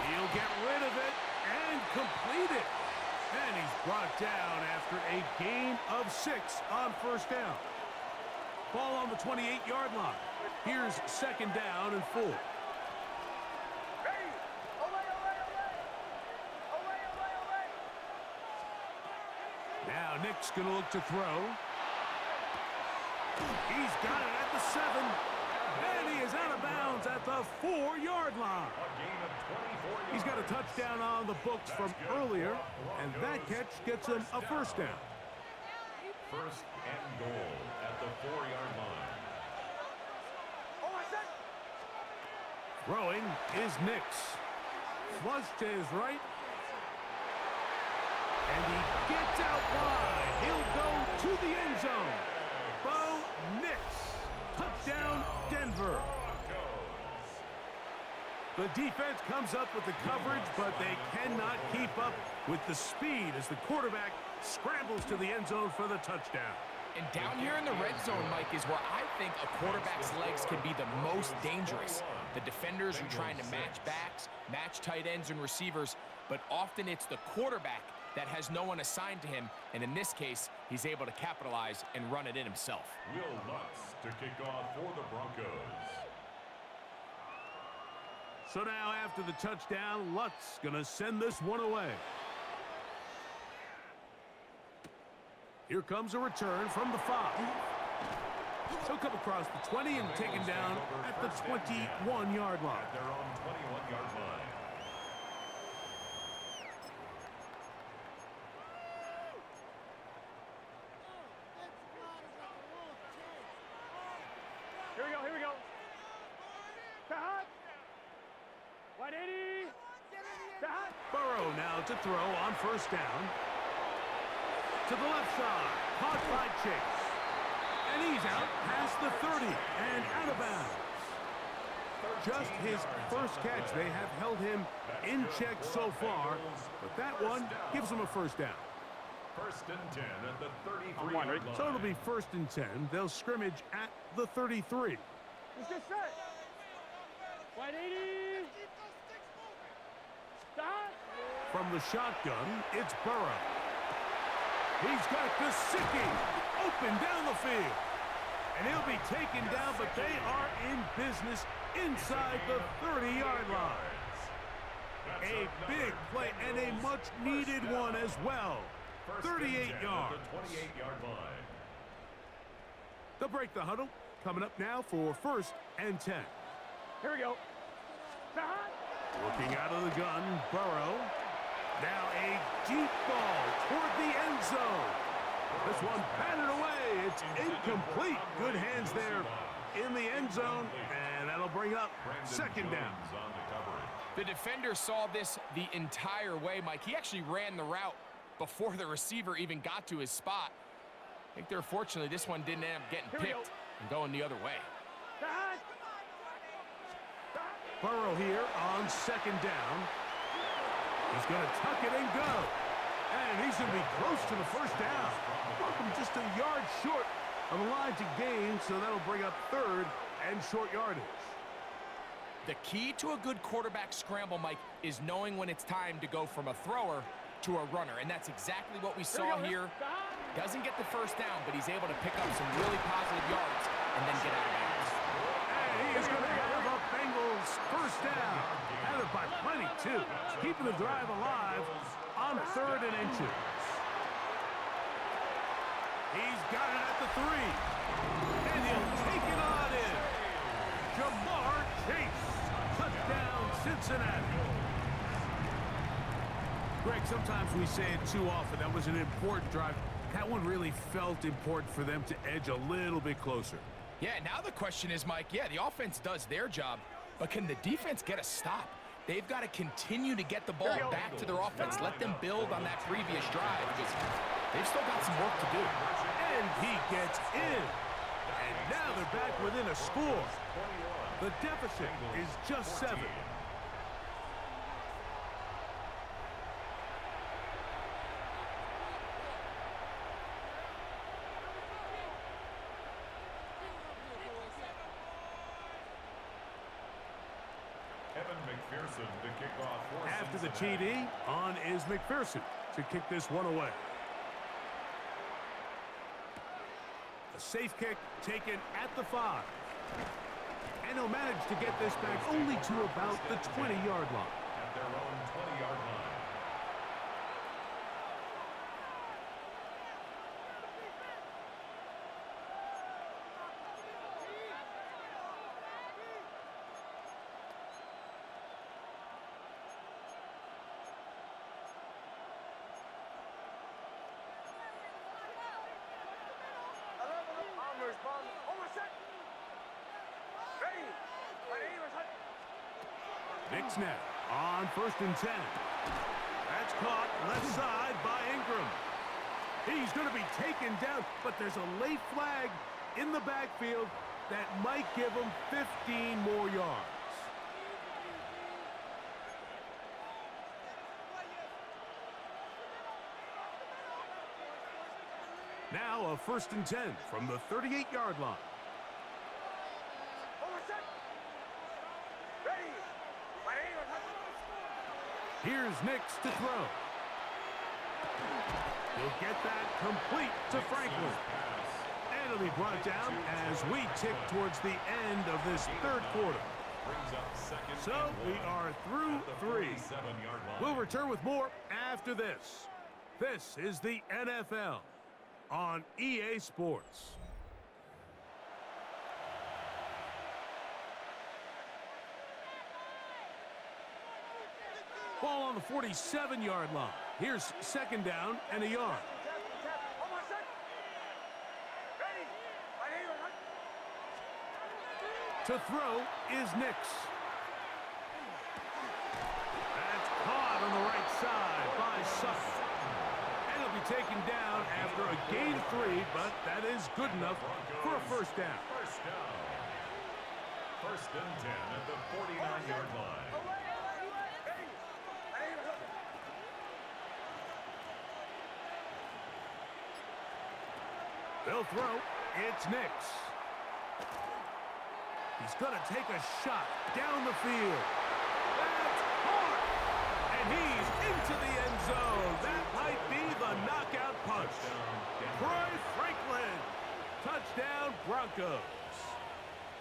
He'll get rid of it and complete it. And he's brought down after a gain of 6 on first down. Ball on the 28-yard line. Here's second down and 4. Now Nick's going to look to throw. He's got it at the 7. And he is out of bounds at the 4-yard line. He's got a touchdown on the books from earlier, and that catch gets him a first down. First and goal at the 4-yard line. Throwing is Nix. Flush to his right. And he gets out wide. He'll go to the end zone. Bo Nix. Touchdown, Denver. The defense comes up with the coverage, but they cannot keep up with the speed as the quarterback scrambles to the end zone for the touchdown. And down here in the red zone, Mike, is where I think a quarterback's legs can be the most dangerous. The defenders are trying to match backs, match tight ends and receivers, but often it's the quarterback that has no one assigned to him, and in this case, he's able to capitalize and run it in himself. Will Lutz to kick off for the Broncos. So now after the touchdown, Lutz gonna send this one away. Here comes a return from the 5. He'll come across the 20 and taken down at the 21-yard line. At their own 21-yard line. Here we go. Cut. 180. Cut. Burrow now to throw on first down. To the left side, caught by Chase. And he's out past the 30 and out of bounds. Just his first catch. They have held him in check so far, but that one gives him a first down. First and 10 at the 33-yard line. So it'll be first and 10. They'll scrimmage at the 33. He's just set. 180. Stop. From the shotgun, it's Burrow. He's got Gesicki open down the field. And he'll be taken down, but they are in business inside the 30-yard line. A big play and a much-needed one as well. 38 yards. 28-yard line. They'll break the huddle. Coming up now for first and 10. Here we go. Looking out of the gun, Burrow. Now a deep ball toward the end zone. This one batted away. It's incomplete. Good hands there in the end zone, and that'll bring up second down. The defender saw this the entire way, Mike. He actually ran the route before the receiver even got to his spot. I think they're fortunately this one didn't end up getting picked and going the other way. Burrow here on second down. He's going to tuck it and go. And he's going to be close to the first down. Welcome just a yard short of the line to gain, so that'll bring up third and short yardage. The key to a good quarterback scramble, Mike, is knowing when it's time to go from a thrower to a runner, and that's exactly what we saw here. Doesn't get the first down, but he's able to pick up some really positive yards and then get out of bounds. And he is going to have a Bengals first down. Had it by plenty, too. Keeping the drive alive on third and inches. He's got it at the 3. And he'll take it on in. Jamar Chase. Touchdown, Cincinnati. Greg, sometimes we say it too often. That was an important drive. That one really felt important for them to edge a little bit closer. Yeah, now the question is, Mike, yeah, the offense does their job, but can the defense get a stop? They've got to continue to get the ball back to their offense. Let them build on that previous drive because they've still got some work to do. And he gets in. And now they're back within a score. The deficit is just 7. McPherson to kick off for After the Cincinnati. TD, on is McPherson to kick this one away. A safe kick taken at the 5. And he'll manage to get this back only to about the 20-yard line. At their own 20-yard line. Nick snap on 1st and 10. That's caught left side by Ingram. He's going to be taken down, but there's a late flag in the backfield that might give him 15 more yards. Now a 1st and 10 from the 38-yard line. Here's Nix to throw. He'll get that complete to Franklin. And it'll be brought down as we tick towards the end of this 3rd quarter. So we are through 3. We'll return with more after this. This is the NFL on EA Sports. Ball on the 47-yard line. Here's 2nd down and a yard. To throw is Nix. That's caught on the right side by Sutton. And he'll be taken down after a gain 3, but that is good enough for a 1st down. 1st and 10 at the 49-yard line. They'll throw. It's Nix. He's going to take a shot down the field. That's hard. And he's into the end zone. That might be the knockout punch. Troy Franklin. Touchdown, Broncos.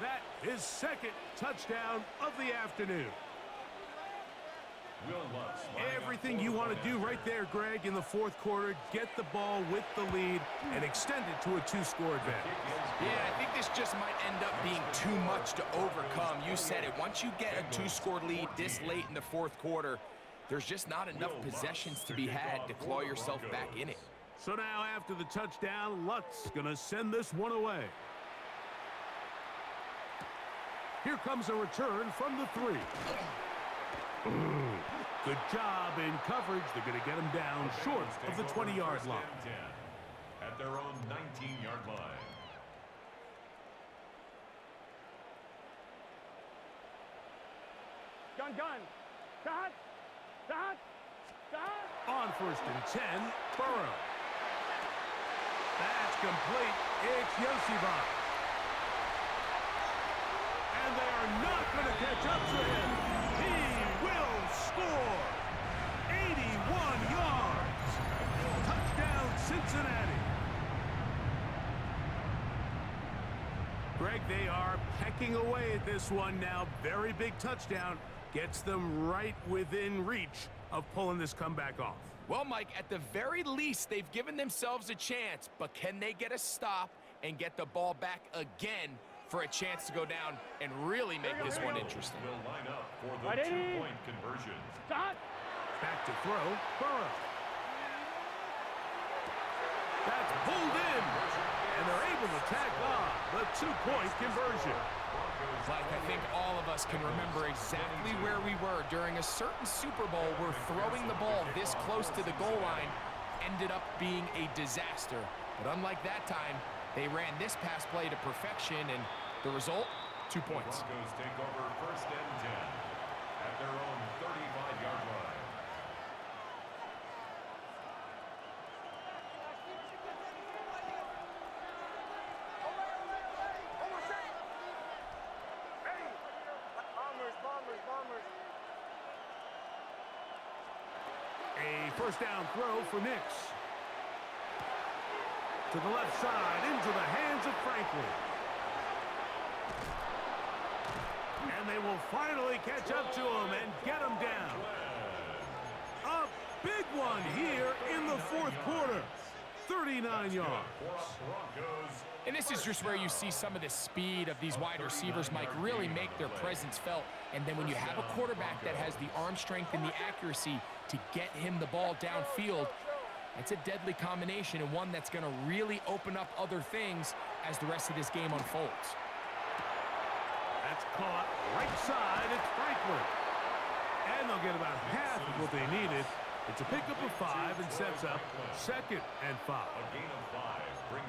That is 2nd touchdown of the afternoon. Everything you want to do right there, Greg, in the 4th quarter. Get the ball with the lead and extend it to a 2-score advantage. Yeah, I think this just might end up being too much to overcome. You said it. Once you get a 2-score lead this late in the 4th quarter, there's just not enough possessions to be had to claw yourself back in it. So now after the touchdown, Lutz going to send this one away. Here comes a return from the 3. Good job in coverage. They're going to get him down short of the 20-yard line. At their own 19-yard line. Gun. Dot. On 1st and 10, Burrow. That's complete. It's Yosivon. And they are not going to catch up to him. He will score. 81 yards. Touchdown, Cincinnati. Greg, they are pecking away at this one now. Very big touchdown. Gets them right within reach of pulling this comeback off. Well, Mike, at the very least, they've given themselves a chance, but can they get a stop and get the ball back again for a chance to go down and really make this one interesting. Will line up for the 2-point conversion. Back to throw, Burrow. That's pulled in, and they're able to tack on the 2-point conversion. Mike, I think all of us can remember exactly where we were during a certain Super Bowl where throwing the ball this close to the goal line ended up being a disaster. But unlike that time, they ran this pass play to perfection, and the result, 2 points. Broncos take over 1st and 10 at their own 35-yard line. A first down throw for Nix. To the left side, into the hands of Franklin. And they will finally catch up to him and get him down. A big one here in the 4th quarter. 39 yards. And this is just where you see some of the speed of these wide receivers, Mike, really make their presence felt. And then when you have a quarterback that has the arm strength and the accuracy to get him the ball downfield, it's a deadly combination and one that's going to really open up other things as the rest of this game unfolds. That's caught right side. It's Franklin. And they'll get about half of what they needed. It's a pickup of 5 and sets up 2nd and 5.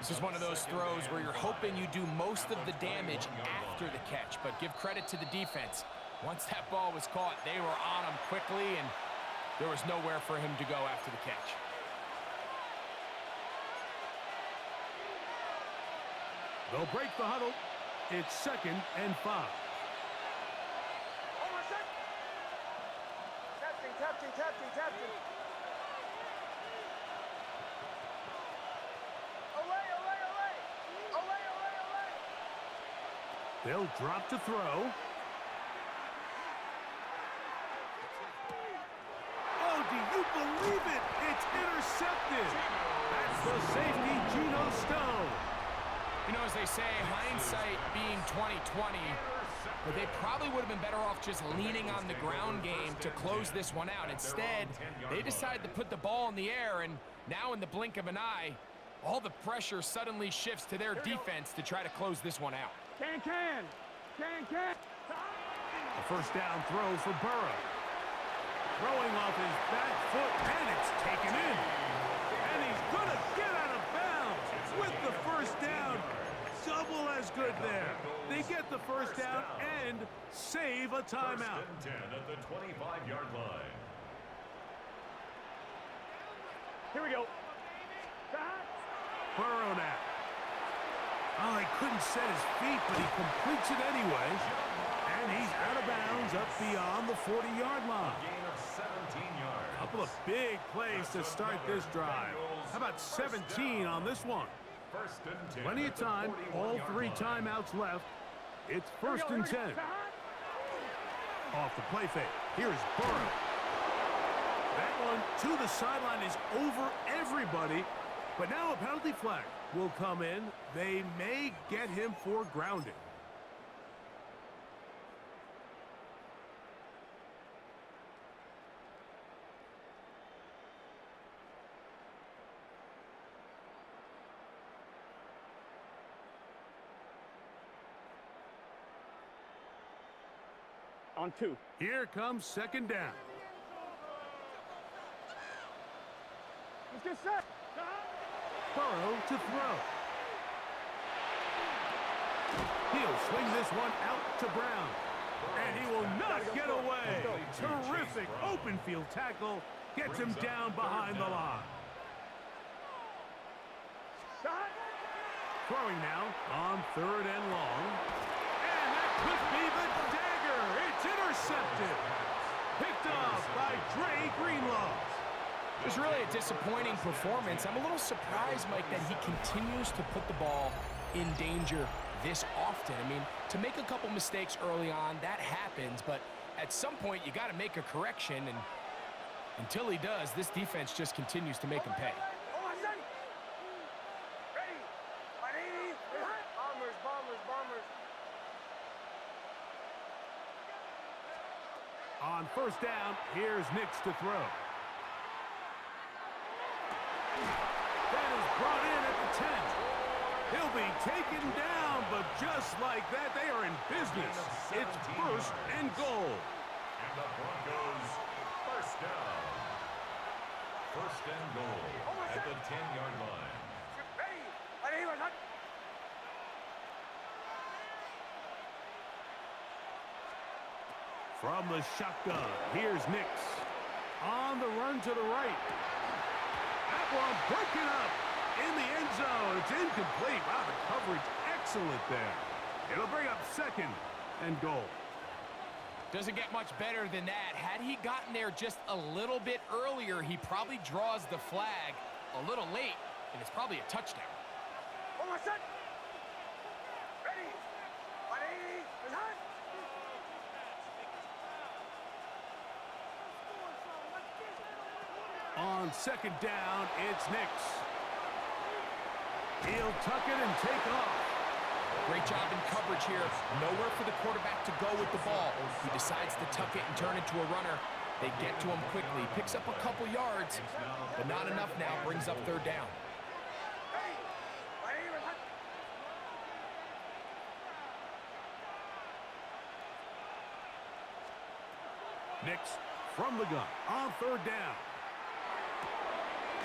This is one of those throws where you're hoping you do most of the damage after the catch, but give credit to the defense. Once that ball was caught, they were on him quickly, and there was nowhere for him to go after the catch. They'll break the huddle. It's 2nd and 5. Captain. They'll drop to throw. Oh, do you believe it? It's intercepted. That's the safety, Geno Stone. You know, as they say, hindsight being 20/20, but they probably would have been better off just leaning on the ground game to close this one out. Instead, they decided to put the ball in the air, and now in the blink of an eye, all the pressure suddenly shifts to their defense to try to close this one out. Can. A first down throw for Burrow. Throwing off his back foot, and it's taken in. And he's going to get out of bounds with the first down. Double as good there. They get the first down and save a timeout. 1st and 10 at the 25-yard line. Here we go. Burrow now. Oh, he couldn't set his feet, but he completes it anyway. And he's out of bounds up beyond the 40-yard line. Gain of 17 yards. A couple of big plays to start this drive. How about 17 on this one? 1st and 10. Plenty of time. All 3 timeouts left. It's 1st and 10. Off the play fake. Here's Burrow. That one to the sideline is over everybody. But now a penalty flag will come in. They may get him for grounding. On 2. Here comes 2nd down. Let's get set. Burrow to throw. He'll swing this one out to Brown. And he will not get away. Terrific open field tackle. Gets him down behind the line. Throwing now on 3rd and long. And that could be the dagger. It's intercepted. Picked off by Dre Greenlaw. It was really a disappointing performance. I'm a little surprised, Mike, that he continues to put the ball in danger this often. I mean, to make a couple mistakes early on, that happens, but at some point you got to make a correction, and until he does, this defense just continues to make him pay. Bombers. On first down, here's Nix to throw. That is brought in at the 10. He'll be taken down, but just like that, they are in business. It's first and goal. And the Broncos first down. First and goal at the 10-yard line. From the shotgun, here's Nix. On the run to the right. That one broken up in the end zone. It's incomplete. Wow, the coverage excellent there. It'll bring up second and goal. Doesn't get much better than that. Had he gotten there just a little bit earlier, he probably draws the flag a little late, and it's probably a touchdown. On second down, it's Nix. He'll tuck it and take off. Great job in coverage here. Nowhere for the quarterback to go with the ball. He decides to tuck it and turn it to a runner. They get to him quickly. Picks up a couple yards, but not enough now. Brings up third down. Nix from the gun on third down.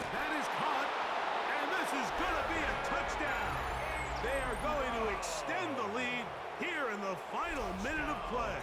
That is caught, and this is going to be a touchdown. They are going to extend the lead here in the final minute of play.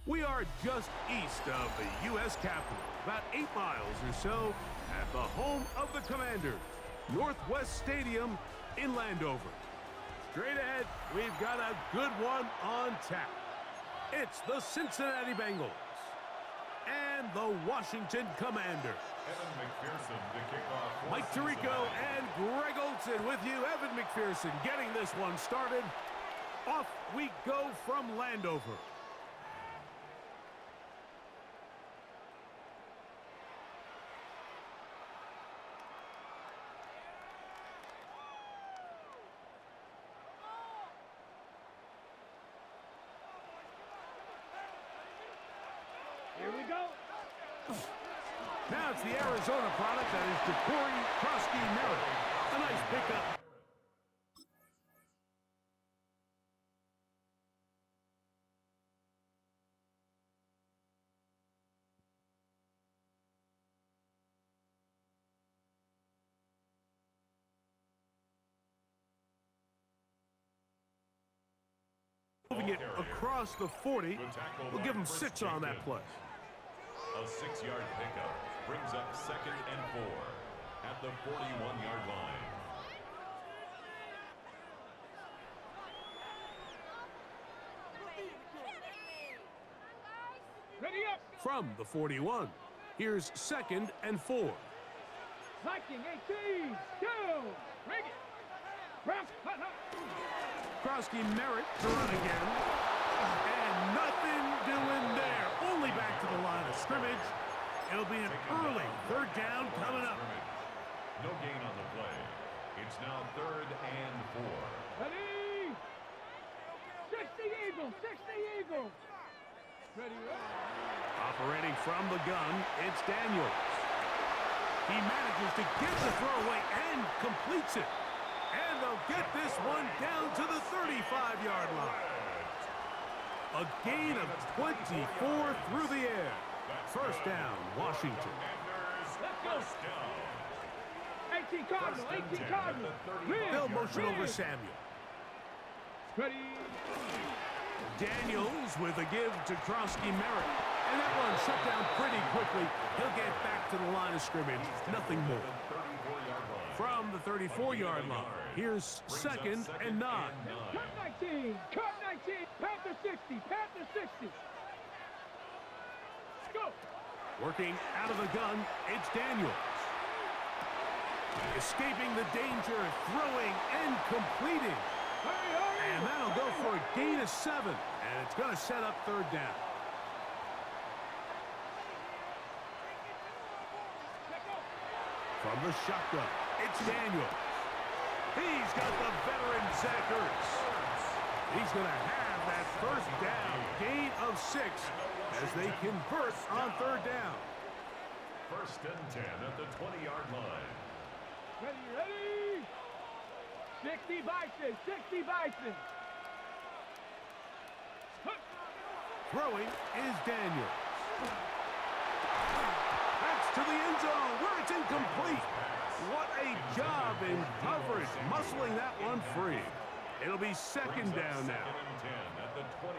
We are just east of the U.S. Capitol, about 8 miles or so, at the home of the Commanders, Northwest Stadium in Landover. Straight ahead, we've got a good one on tap. It's the Cincinnati Bengals and the Washington Commanders. Evan McPherson to kick off. Mike Tirico and Greg Olson with you. Evan McPherson getting this one started. Off we go from Landover. Here we go. Now it's the Arizona product that is Corey Krosky-Merritt. A nice pickup. Moving it across the 40. We'll give him 6 on that play. A 6-yard pickup brings up second and 4 at the 41-yard line. Ready up. From the 41, here's second and 4. Liking 18. Down. Ring it. Ref. Krosky-Merritt to run again. And nothing doing there. Only back to the line of scrimmage. It'll be an early third down coming up. No gain on the play. It's now third and 4. Ready. 60 Eagles. 60 Eagles. Ready up. Operating from the gun, it's Daniels. He manages to get the throw away and completes it. And they'll get this one down to the 35-yard line. A gain of 24 through the air. First down, Washington. Let's go. 18 Cardinal, 18 Cardinal. They'll motion over Samuel. Ready. Daniels with a give to Krosky-Merritt. And that one shut down pretty quickly. He'll get back to the line of scrimmage. Nothing more. From the 34-yard line, here's 2nd and 9. Cut 19, cut 19. Panther 60, Panther 60. Let's go. Working out of the gun, it's Daniels. Escaping the danger, throwing and completing. Hurry, hurry. And that'll go for a gain of 7. And it's going to set up 3rd down. From the shotgun, it's Daniels. He's got the veteran Zach Ertz. He's going to have that 1st down, gain of 6, as they convert on 3rd down. 1st and 10 at the 20-yard line. Ready, ready. 60 Bison, 60 Bison. Throwing is Daniels. That's to the end zone where it's incomplete. What a job in coverage, muscling that one free. It'll be 2nd down now.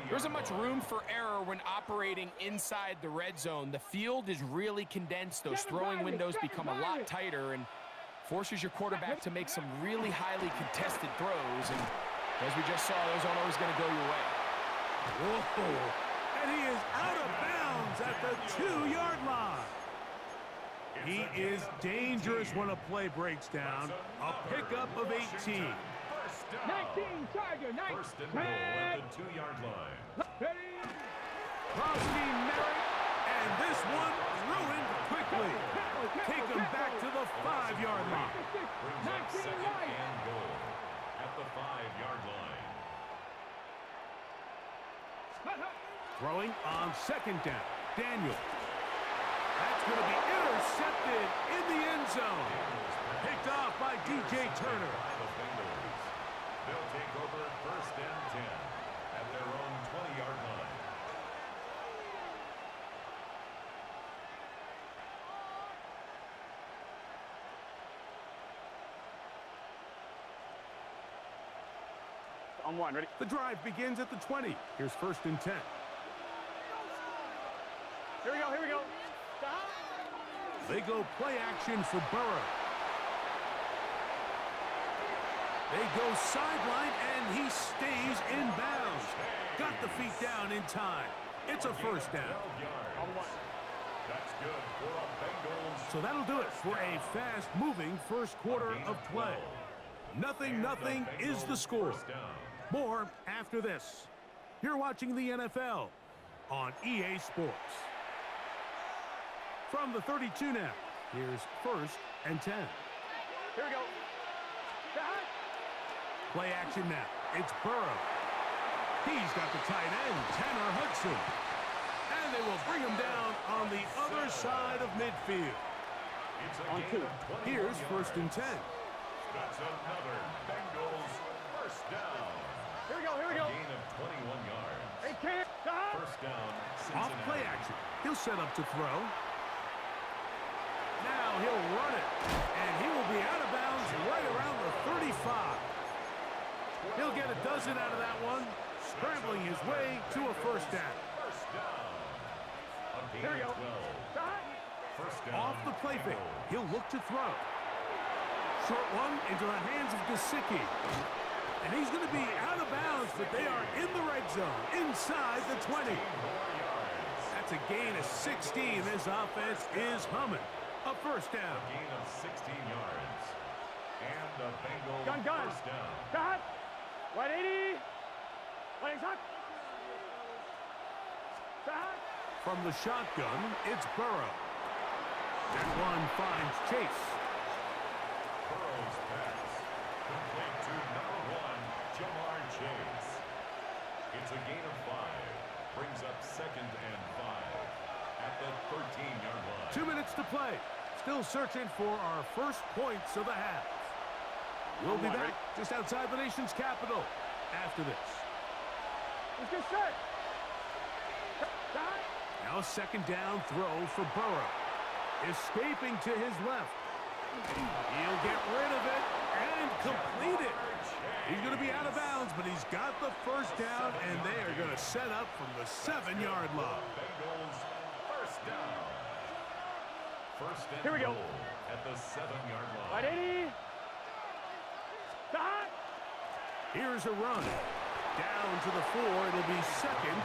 There isn't much room for error when operating inside the red zone. The field is really condensed. Those throwing windows become a lot tighter and forces your quarterback to make some really highly contested throws. And as we just saw, those aren't always going to go your way. Whoa. And he is out of bounds at the 2-yard line. He is dangerous when a play breaks down. A pickup of 18. 19, Tiger, 19. 1st and goal at the 2-yard line. Ready. Krosky-Merritt, and this one ruined quickly. Take him back to the 5-yard line. Brings up 2nd and goal at the 5-yard line. Throwing on 2nd down, Daniels. That's going to be intercepted in the end zone. Picked off by DJ Turner. They'll take over 1st and 10 at their own 20-yard line. On 1, ready. The drive begins at the 20. Here's 1st and 10. Here we go, here we go. They go play action for Burrow. They go sideline, and he stays in bounds. Got the feet down in time. It's a 1st down. That's good for a Bengals. So that'll do it for a fast-moving 1st quarter of play. 0-0 is the score. More after this. You're watching the NFL on EA Sports. From the 32 now, here's 1st and 10. Here we go. Play action now. It's Burrow. He's got the tight end, Tanner Hudson. And they will bring him down on the other side of midfield. On 2. Here's 1st and 10. That's another Bengals 1st down. Here we go, here we go. Gain of 21 yards. Hey, can't. 1st down, Cincinnati. Off play action. He'll set up to throw. Now he'll run it. And he will be out of bounds right around the 35. He'll get a dozen out of that one, scrambling his way to a 1st down. 1st down. A Here we gain go. of 12. 1st down. Off the play fake. He'll look to throw. Short one into the hands of Gesicki. And he's going to be out of bounds, but they are in the red zone, inside the 20. That's a gain of 16. This offense is humming. A 1st down. A gain of 16 yards. And the Bengals Gun. 1st down. Cut. 180. Playing shot. Shot. From the shotgun, it's Burrow. That one finds Chase. Burrow's pass. Complete to number 1, Jamar Chase. It's a gain of 5. Brings up 2nd and 5 at the 13-yard line. 2 minutes to play. Still searching for our first points of the half. We'll be back just outside the nation's capital after this. Let's get set. Now a second down throw for Burrow. Escaping to his left. He'll get rid of it and complete it. He's going to be out of bounds, but he's got the first down, and they are going to set up from the 7-yard line. Bengals first down. First and Here we go. goal at the 7-yard line. Right, 80. Stop. Here's a run. Down to the 4. It'll be second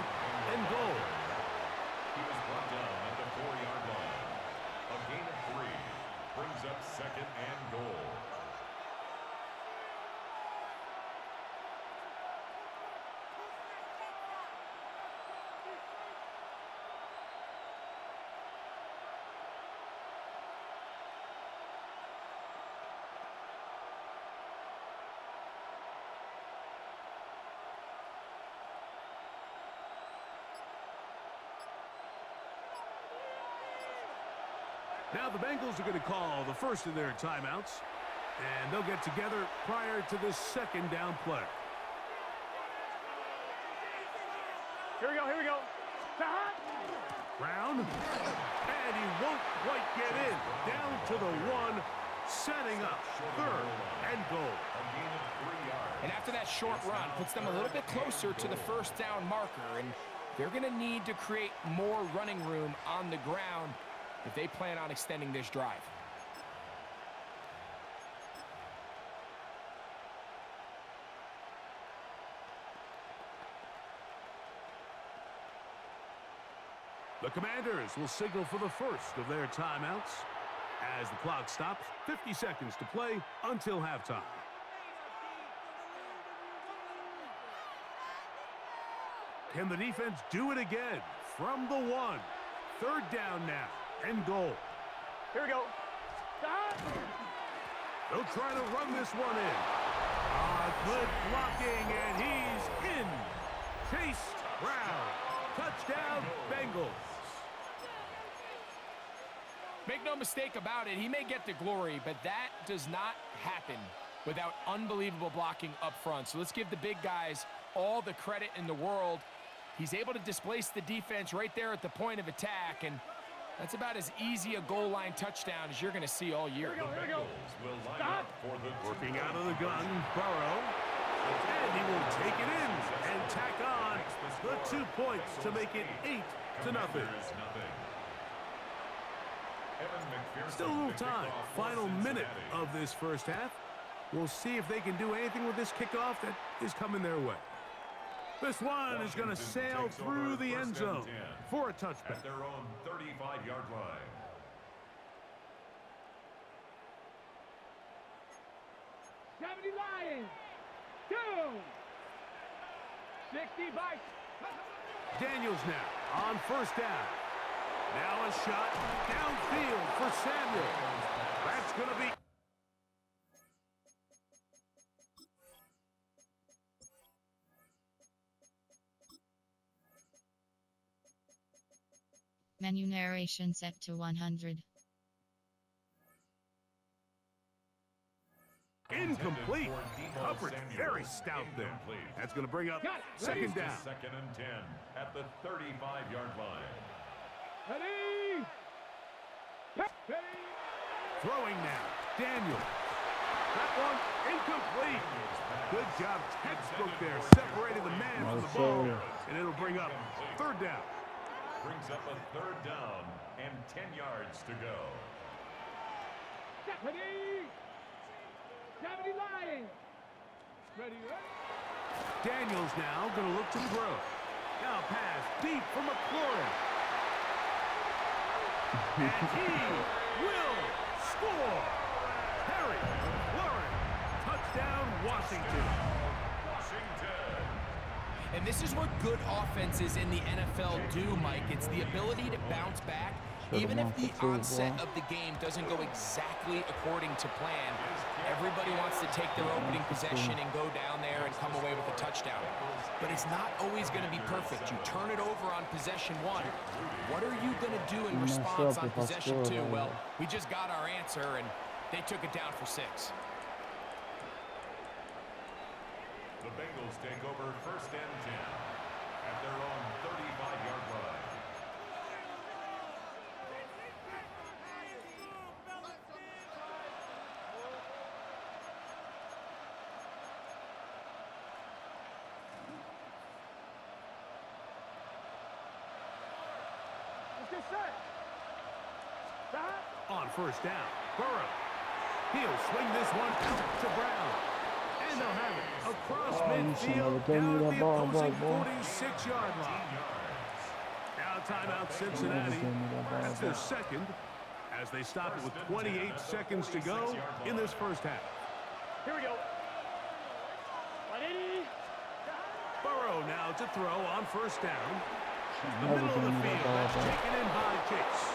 and goal. He was brought down at the 4-yard line. A gain of 3 brings up second and goal. Now the Bengals are going to call the first of their timeouts, and they'll get together prior to this second down play. Here we go. Here we go. Stop. Brown, and he won't quite get in. Down to the 1, setting up third and goal. A gain of 3 yards. And after that short run, puts them a little bit closer to the first down marker, and they're going to need to create more running room on the ground if they plan on extending this drive. The Commanders will signal for the first of their timeouts as the clock stops. 50 seconds to play until halftime. Can the defense do it again from the 1? Third down now and goal. Here we go. Stop. They'll try to run this one in. Good blocking, and he's in. Chase Brown. Touchdown, Bengals. Make no mistake about it, he may get the glory, but that does not happen without unbelievable blocking up front. So let's give the big guys all the credit in the world. He's able to displace the defense right there at the point of attack, and that's about as easy a goal line touchdown as you're going to see all year. The Bengals will line up for the Working out of the gun, Burrow. And he will take it in and tack on the 2 points to make it 8-0. Still a little time. Final minute of this first half. We'll see if they can do anything with this kickoff that is coming their way. This one is going to sail through the end zone for a touchback. At their own 35-yard line. Lions. 2. 60 bites. Daniels now on first down. Now a shot downfield for Samuel. That's going to be... Menu narration set to 100. Incomplete. Coverage very stout there. That's going to bring up second down. Second and 10 at the 35-yard line. Ready. Throwing now. Daniel. That one incomplete. Good job. Textbook there. Separating the man from the ball. And it'll bring up third down. Brings up a third down and 10 yards to go. Ready. Lions. Ready. Daniels now going to look to throw. Now pass deep for McLaurin. And he will score. Harry McLaurin. Touchdown, Washington. And this is what good offenses in the NFL do, Mike. It's the ability to bounce back, even if the onset of the game doesn't go exactly according to plan. Everybody wants to take their opening possession and go down there and come away with a touchdown. But it's not always going to be perfect. You turn it over on possession 1. What are you going to do in response on possession 2? Well, we just got our answer, and they took it down for 6. The Bengals take over first and 10 at their own 35-yard line. On first down, Burrow. He'll swing this one out to Brown. And they'll have it across midfield down at the opposing 46-yard line. Now timeout Cincinnati. That's their second as they stop it with 28 seconds to go in this first half. Here we go. 180. Burrow now to throw on first down. The middle of the field, that's taken in by Chase.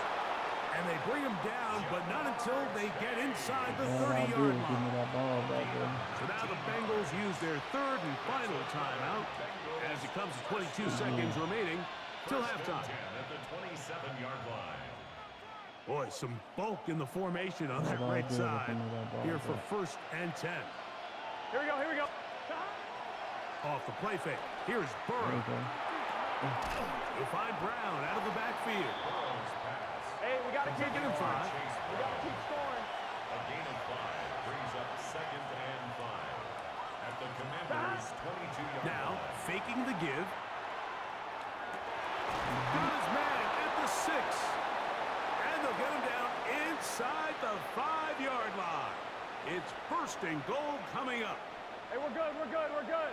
And they bring him down, but not until they get inside the 30-yard line. So now the Bengals use their third and final timeout as it comes to 22 seconds remaining till halftime. At the 27-yard line. Boy, some bulk in the formation on that right side here for first and 10. Here we go, here we go. Off the play fake. Here's Burrow. He'll find Brown out of the backfield. Hey, we got to keep Taking him 5. We got to keep scoring. A gain of 5 brings up second and 5 at the Commanders' 22-yard line. Now, faking the give. Got his man at the 6. And they'll get him down inside the 5-yard line. It's first and goal coming up. Hey, we're good, we're good, we're good.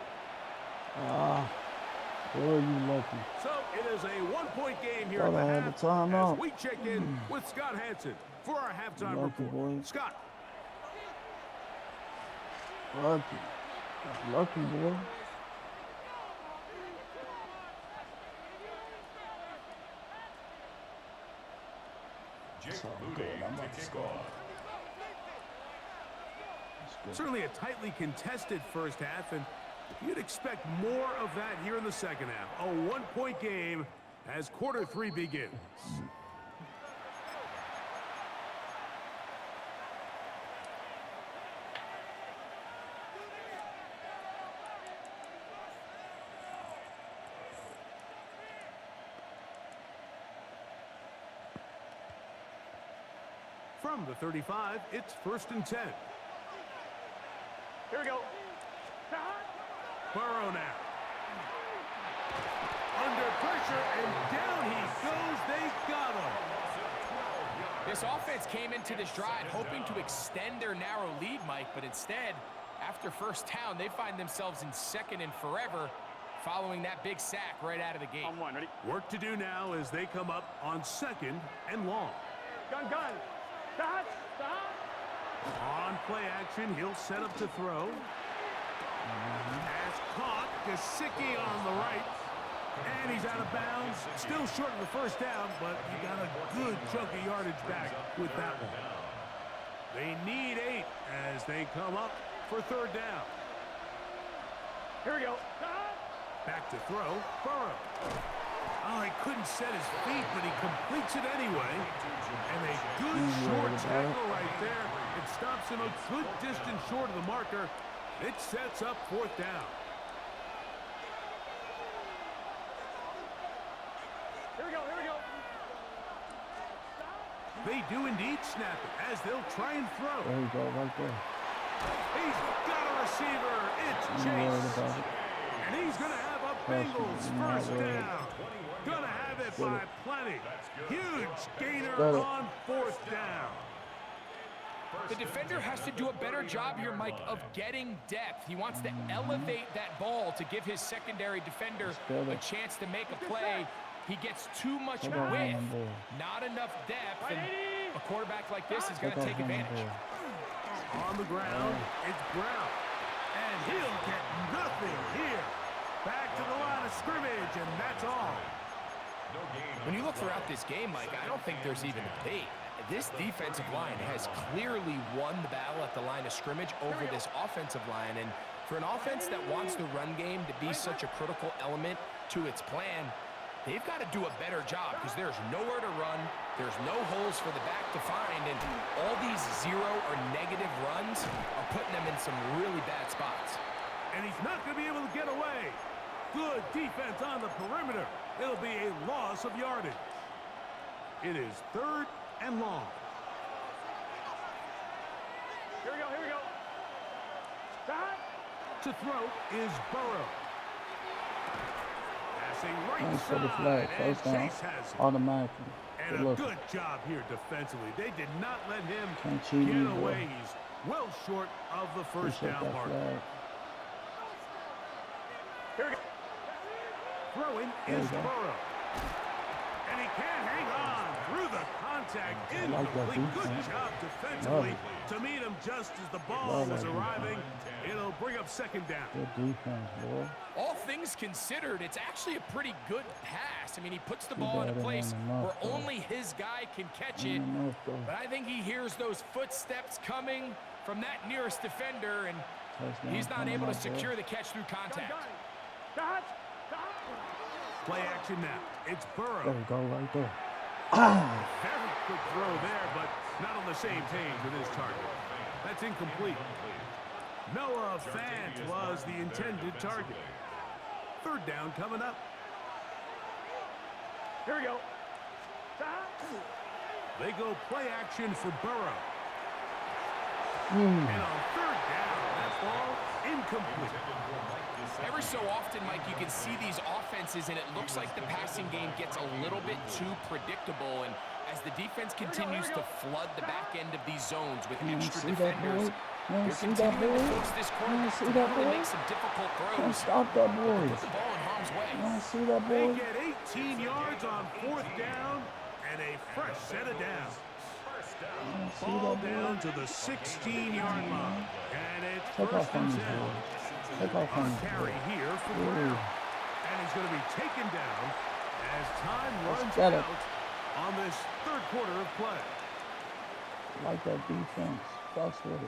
Boy, you lucky. So it is a 1-point game here Thought at I the had half the timeout. as we check in with Scott Hansen for our halftime Lucky report. boy. Scott. Lucky. Lucky, boy. Jake Moody to kick off. Certainly a tightly contested first half, and you'd expect more of that here in the second half. A 1-point game as quarter 3 begins. From the 35, it's first and 10. Here we go. Burrow now. Under pressure, and down he goes. They got him. This offense came into this drive hoping to extend their narrow lead, Mike, but instead, after first down, they find themselves in second and forever following that big sack right out of the gate. On one, ready? Work to do now as they come up on second and long. Gun, gun. Stop, stop. On play action, he'll set up to throw. As caught, Gesicki on the right. And he's out of bounds. Still short of the first down, but he got a good chunk of yardage back with that one. They need 8 as they come up for third down. Here we go. Back to throw, Burrow. Oh, he couldn't set his feet, but he completes it anyway. And a good short tackle right there. It stops him a good distance short of the marker. It sets up fourth down. Here we go, here we go. They do indeed snap it as they'll try and throw. There you go, right there. He's got a receiver. It's Chase. And he's going to have a Bengals first down. Going to have it by plenty. Huge gainer on fourth down. The defender has to do a better job here, Mike, of getting depth. He wants to elevate that ball to give his secondary defender a chance to make a play. He gets too much width, not enough depth, and a quarterback like this is going to take advantage. On the ground, it's Brown. And he'll get nothing here. Back to the line of scrimmage, and that's all. When you look throughout this game, Mike, I don't think there's even a debate. This defensive line has clearly won the battle at the line of scrimmage over this offensive line. And for an offense that wants the run game to be such a critical element to its plan, they've got to do a better job because there's nowhere to run. There's no holes for the back to find. And all these zero or negative runs are putting them in some really bad spots. And he's not going to be able to get away. Good defense on the perimeter. It'll be a loss of yardage. It is third and long. Here we go, here we go. Stop. To throw is Burrow. Passing right Thanks for the side, flag. and First down. Chase has it. Automatically. And And a good job here defensively. They did not let him get away. He's well short of the first down mark. Here we go. Throwing is Burrow. And he can't hang on through the contact. Incomplete. Good job defensively to meet him just as the ball was arriving. It'll bring up second down. Good defense, boy. All things considered, it's actually a pretty good pass. I mean, he puts the ball in a place where only his guy can catch it. But I think he hears those footsteps coming from that nearest defender, and he's not able to secure the catch through contact. Play action now. It's Burrow. There we go, right there. Very quick throw there, but not on the same page with his target. That's incomplete. Noah Fant was the intended target. Third down coming up. Here we go. They go play action for Burrow. And on third down, that ball incomplete. Every so often, Mike, you can see these offenses, and it looks like the passing game gets a little bit too predictable. And as the defense continues to flood the back end of these zones with extra defenders, they're continuing to force this quarterback to really make some difficult throws. Stop that boy. Put the ball in harm's way. See that They boy? get 18 yards on fourth down and a fresh set of downs. Ball down to the 16-yard line. And it's first and 10. Take off on Carry here for Burrow. And he's going to be taken down as time runs get it. out on this third quarter of play. Like that defense. Fox with it.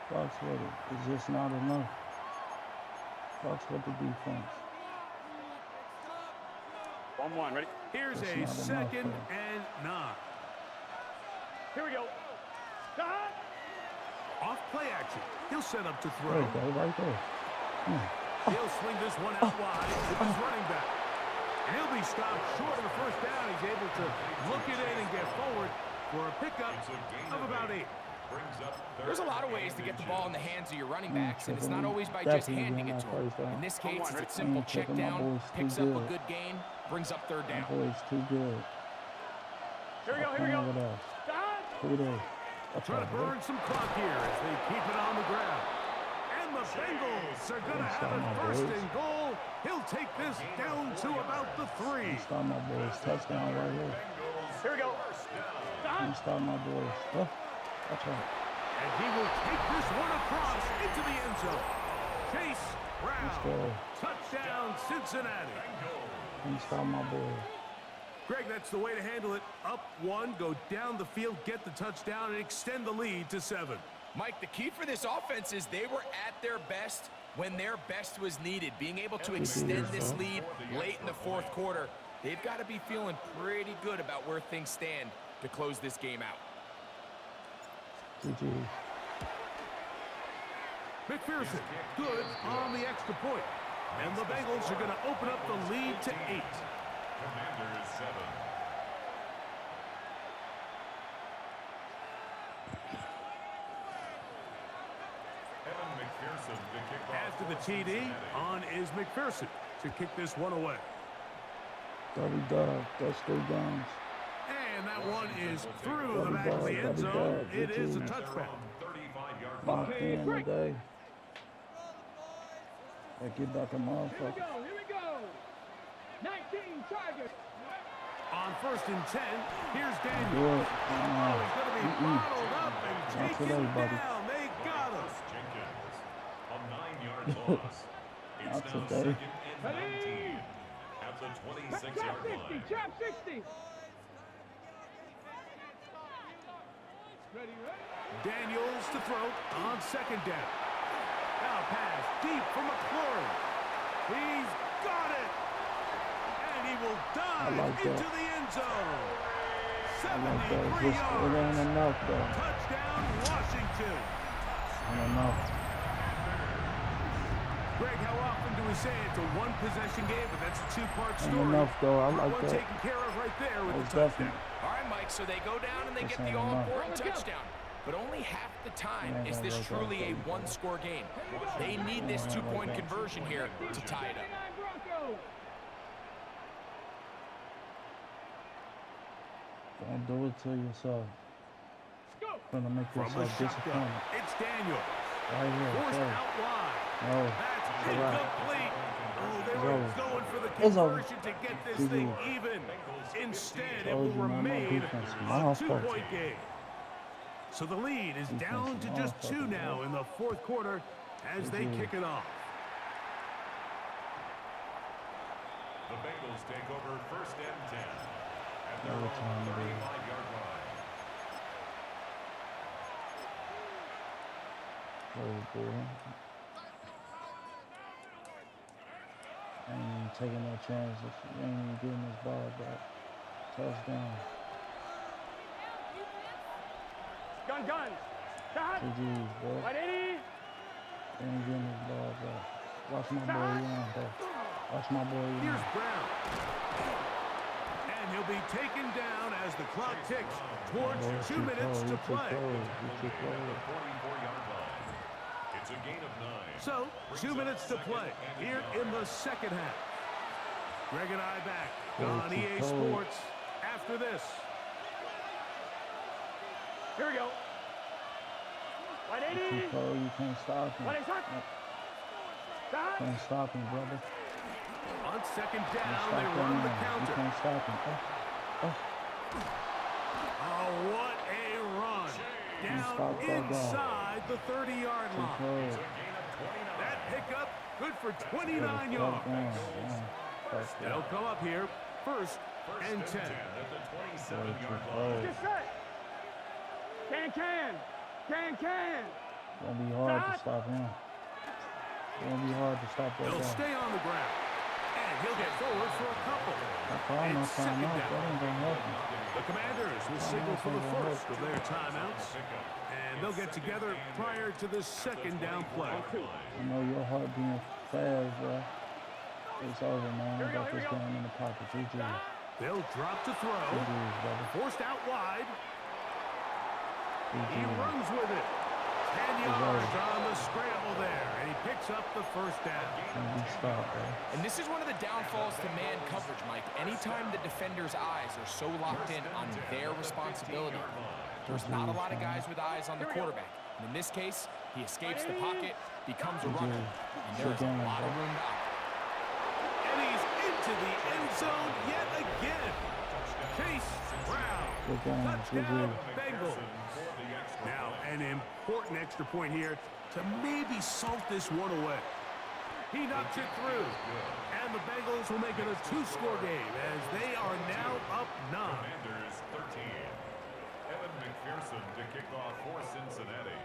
Fox with it. It's just not enough. Fox with the defense. 1-1, ready? Here's That's a not second enough, and 9. Here we go. Off play action. He'll set up to There throw. you go, right there. He'll swing this one out wide with his running back. And he'll be stopped short of the first down. He's able to look it in and get forward for a pickup of about 8. There's a lot of ways to get the ball in the hands of your running backs, and it's not always by just handing it to them. In this case, it's a simple check down, picks up a good gain, brings up third down. That boy's too good. Here we go, here we go. Who there? Trying to burn some clock here as they keep it on the ground. And the Bengals are going to have it first and goal. He'll take this down to about the 3. Stop my boys. Touchdown right here. Here we go. Stop my boys. Oh, that's right. And he will take this one across into the end zone. Chase Brown. Touchdown, Cincinnati. Stop my boys. Greg, that's the way to handle it. Up 1, go down the field, get the touchdown, and extend the lead to 7. Mike, the key for this offense is they were at their best when their best was needed. Being able to extend this lead late in the fourth quarter, they've got to be feeling pretty good about where things stand to close this game out. GG. McPherson, good on the extra point. And the Bengals are going to open up the lead to 8. Commanders 7. Evan McPherson to kick off. After the TD, on is McPherson to kick this one away. Double dog. That's 3 downs. And that one is through the back of the end zone. It is a touchback. 35-yard Locked in today. I get back a motherfucker. Here we go. 19 targets. On first and 10, here's Daniel. Good. He's going to be bottled up and Not taken today, buddy. down. They got him. Jenkins, a 9-yard loss. It's Not now today. 2nd and 19 at the 26-yard line. Trap 60. Ready. Daniels to throw on second down. Now pass deep for McLaurin. He's got it. And he will dive into the end zone. 73 It yards. ain't enough, though. Touchdown, Washington. Ain't enough. Greg, how often do we say it's a one-possession game, but that's a two-part Ain't story? enough, though. I like One that. taken care of right there with Most the touchdown. definitely. All right, Mike, so they go down and they This get the ain't enough. all-important touchdown. But only half the time Yeah, is this that worked out truly a for you. one-score game. They need this two-point conversion here to tie it up. Don't do it to yourself. Gonna make From the yourself shotgun, disappointed. it's Daniel. Right here, Forced play. out wide. No, That's it's a wrap. incomplete. Oh, they It's were over. going for the It's over. conversion to get this GG. thing even. Instead, it Told will you, man, my remain defense is a monster. 2-point game. So the lead is Defense down is to just monster, 2 bro. now in the fourth quarter as they GG. kick it off. The Bengals take over first and 10 at their Every time, own dude. 35-yard line. Oh, boy. I ain't even taking no chances. You ain't even getting this ball back. Touchdown. Gun, gun. Shot. GG's, bro. 180. They ain't getting this ball back. Watch my boy Young, bro. Watch my boy Young. Here's Brown. And he'll be taken down as the clock ticks towards 2 minutes to play. You too close. 44-yard line. It's a gain of 9. So, 2 minutes to play here in the second half. Greg and I back on EA Sports after this. Here we go. You 180. too close. You can't stop him. 180. Shot. Can't stop him, brother. On second Can't down, stop they that run the man. You counter. can't stop him. Oh, what a run. Down stop that guy. inside the 30-yard Too line. close. That pickup, good for 29 yards. They'll come up here, first and 10. At the 27-yard line. Get set. Can. It's gonna be hard to stop him. It's gonna be hard to stop that He'll guy. stay on the ground. And he'll get forward for a couple. It's second that down. ain't gonna help him. The Commanders will signal for the first of their timeouts. And they'll get together prior to the second down play. I know your heart being fast, bro. It's over, man. I got this game in the pocket. GG. They'll drop to throw. GG's, brother. Forced out wide. He GG. runs with it. 10 yards on the scramble there. And he picks up the first down. Can't be stopped, bro. And this is one of the downfalls to man coverage, Mike. Anytime the defender's eyes are so locked in on their responsibility, there's not a lot of guys with eyes on the quarterback. And in this case, he escapes the pocket, becomes a runner, and there's a lot of room to operate. And he's into the end zone yet again. Chase Brown. Good game. Touchdown, GG. Bengals. Now, an important extra point here to maybe salt this one away. He knocks it through. And the Bengals will make it a 2-score game as they are now up 9. Commanders 13. Evan McPherson to kick off for Cincinnati.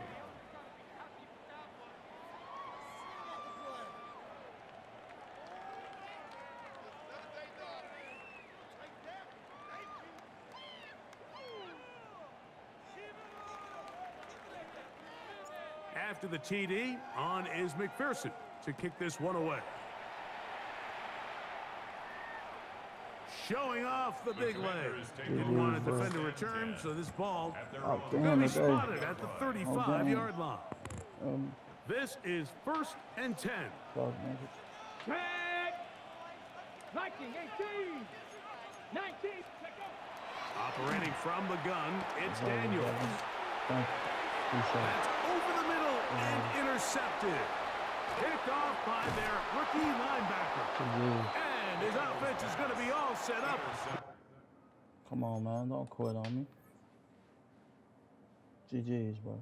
After the TD, on is McPherson to kick this one away. Showing off the big leg. Didn't want to defend a return, so this ball will be spotted at the 35-yard line. This is first and 10. Tag. 19, 18. 19. Operating from the gun, it's Daniels. Thank you. Appreciate That's over the middle and intercepted. Picked off by their rookie linebacker. And his offense is going to be all set up. Come on, man. Don't quit on me. GG's, bro.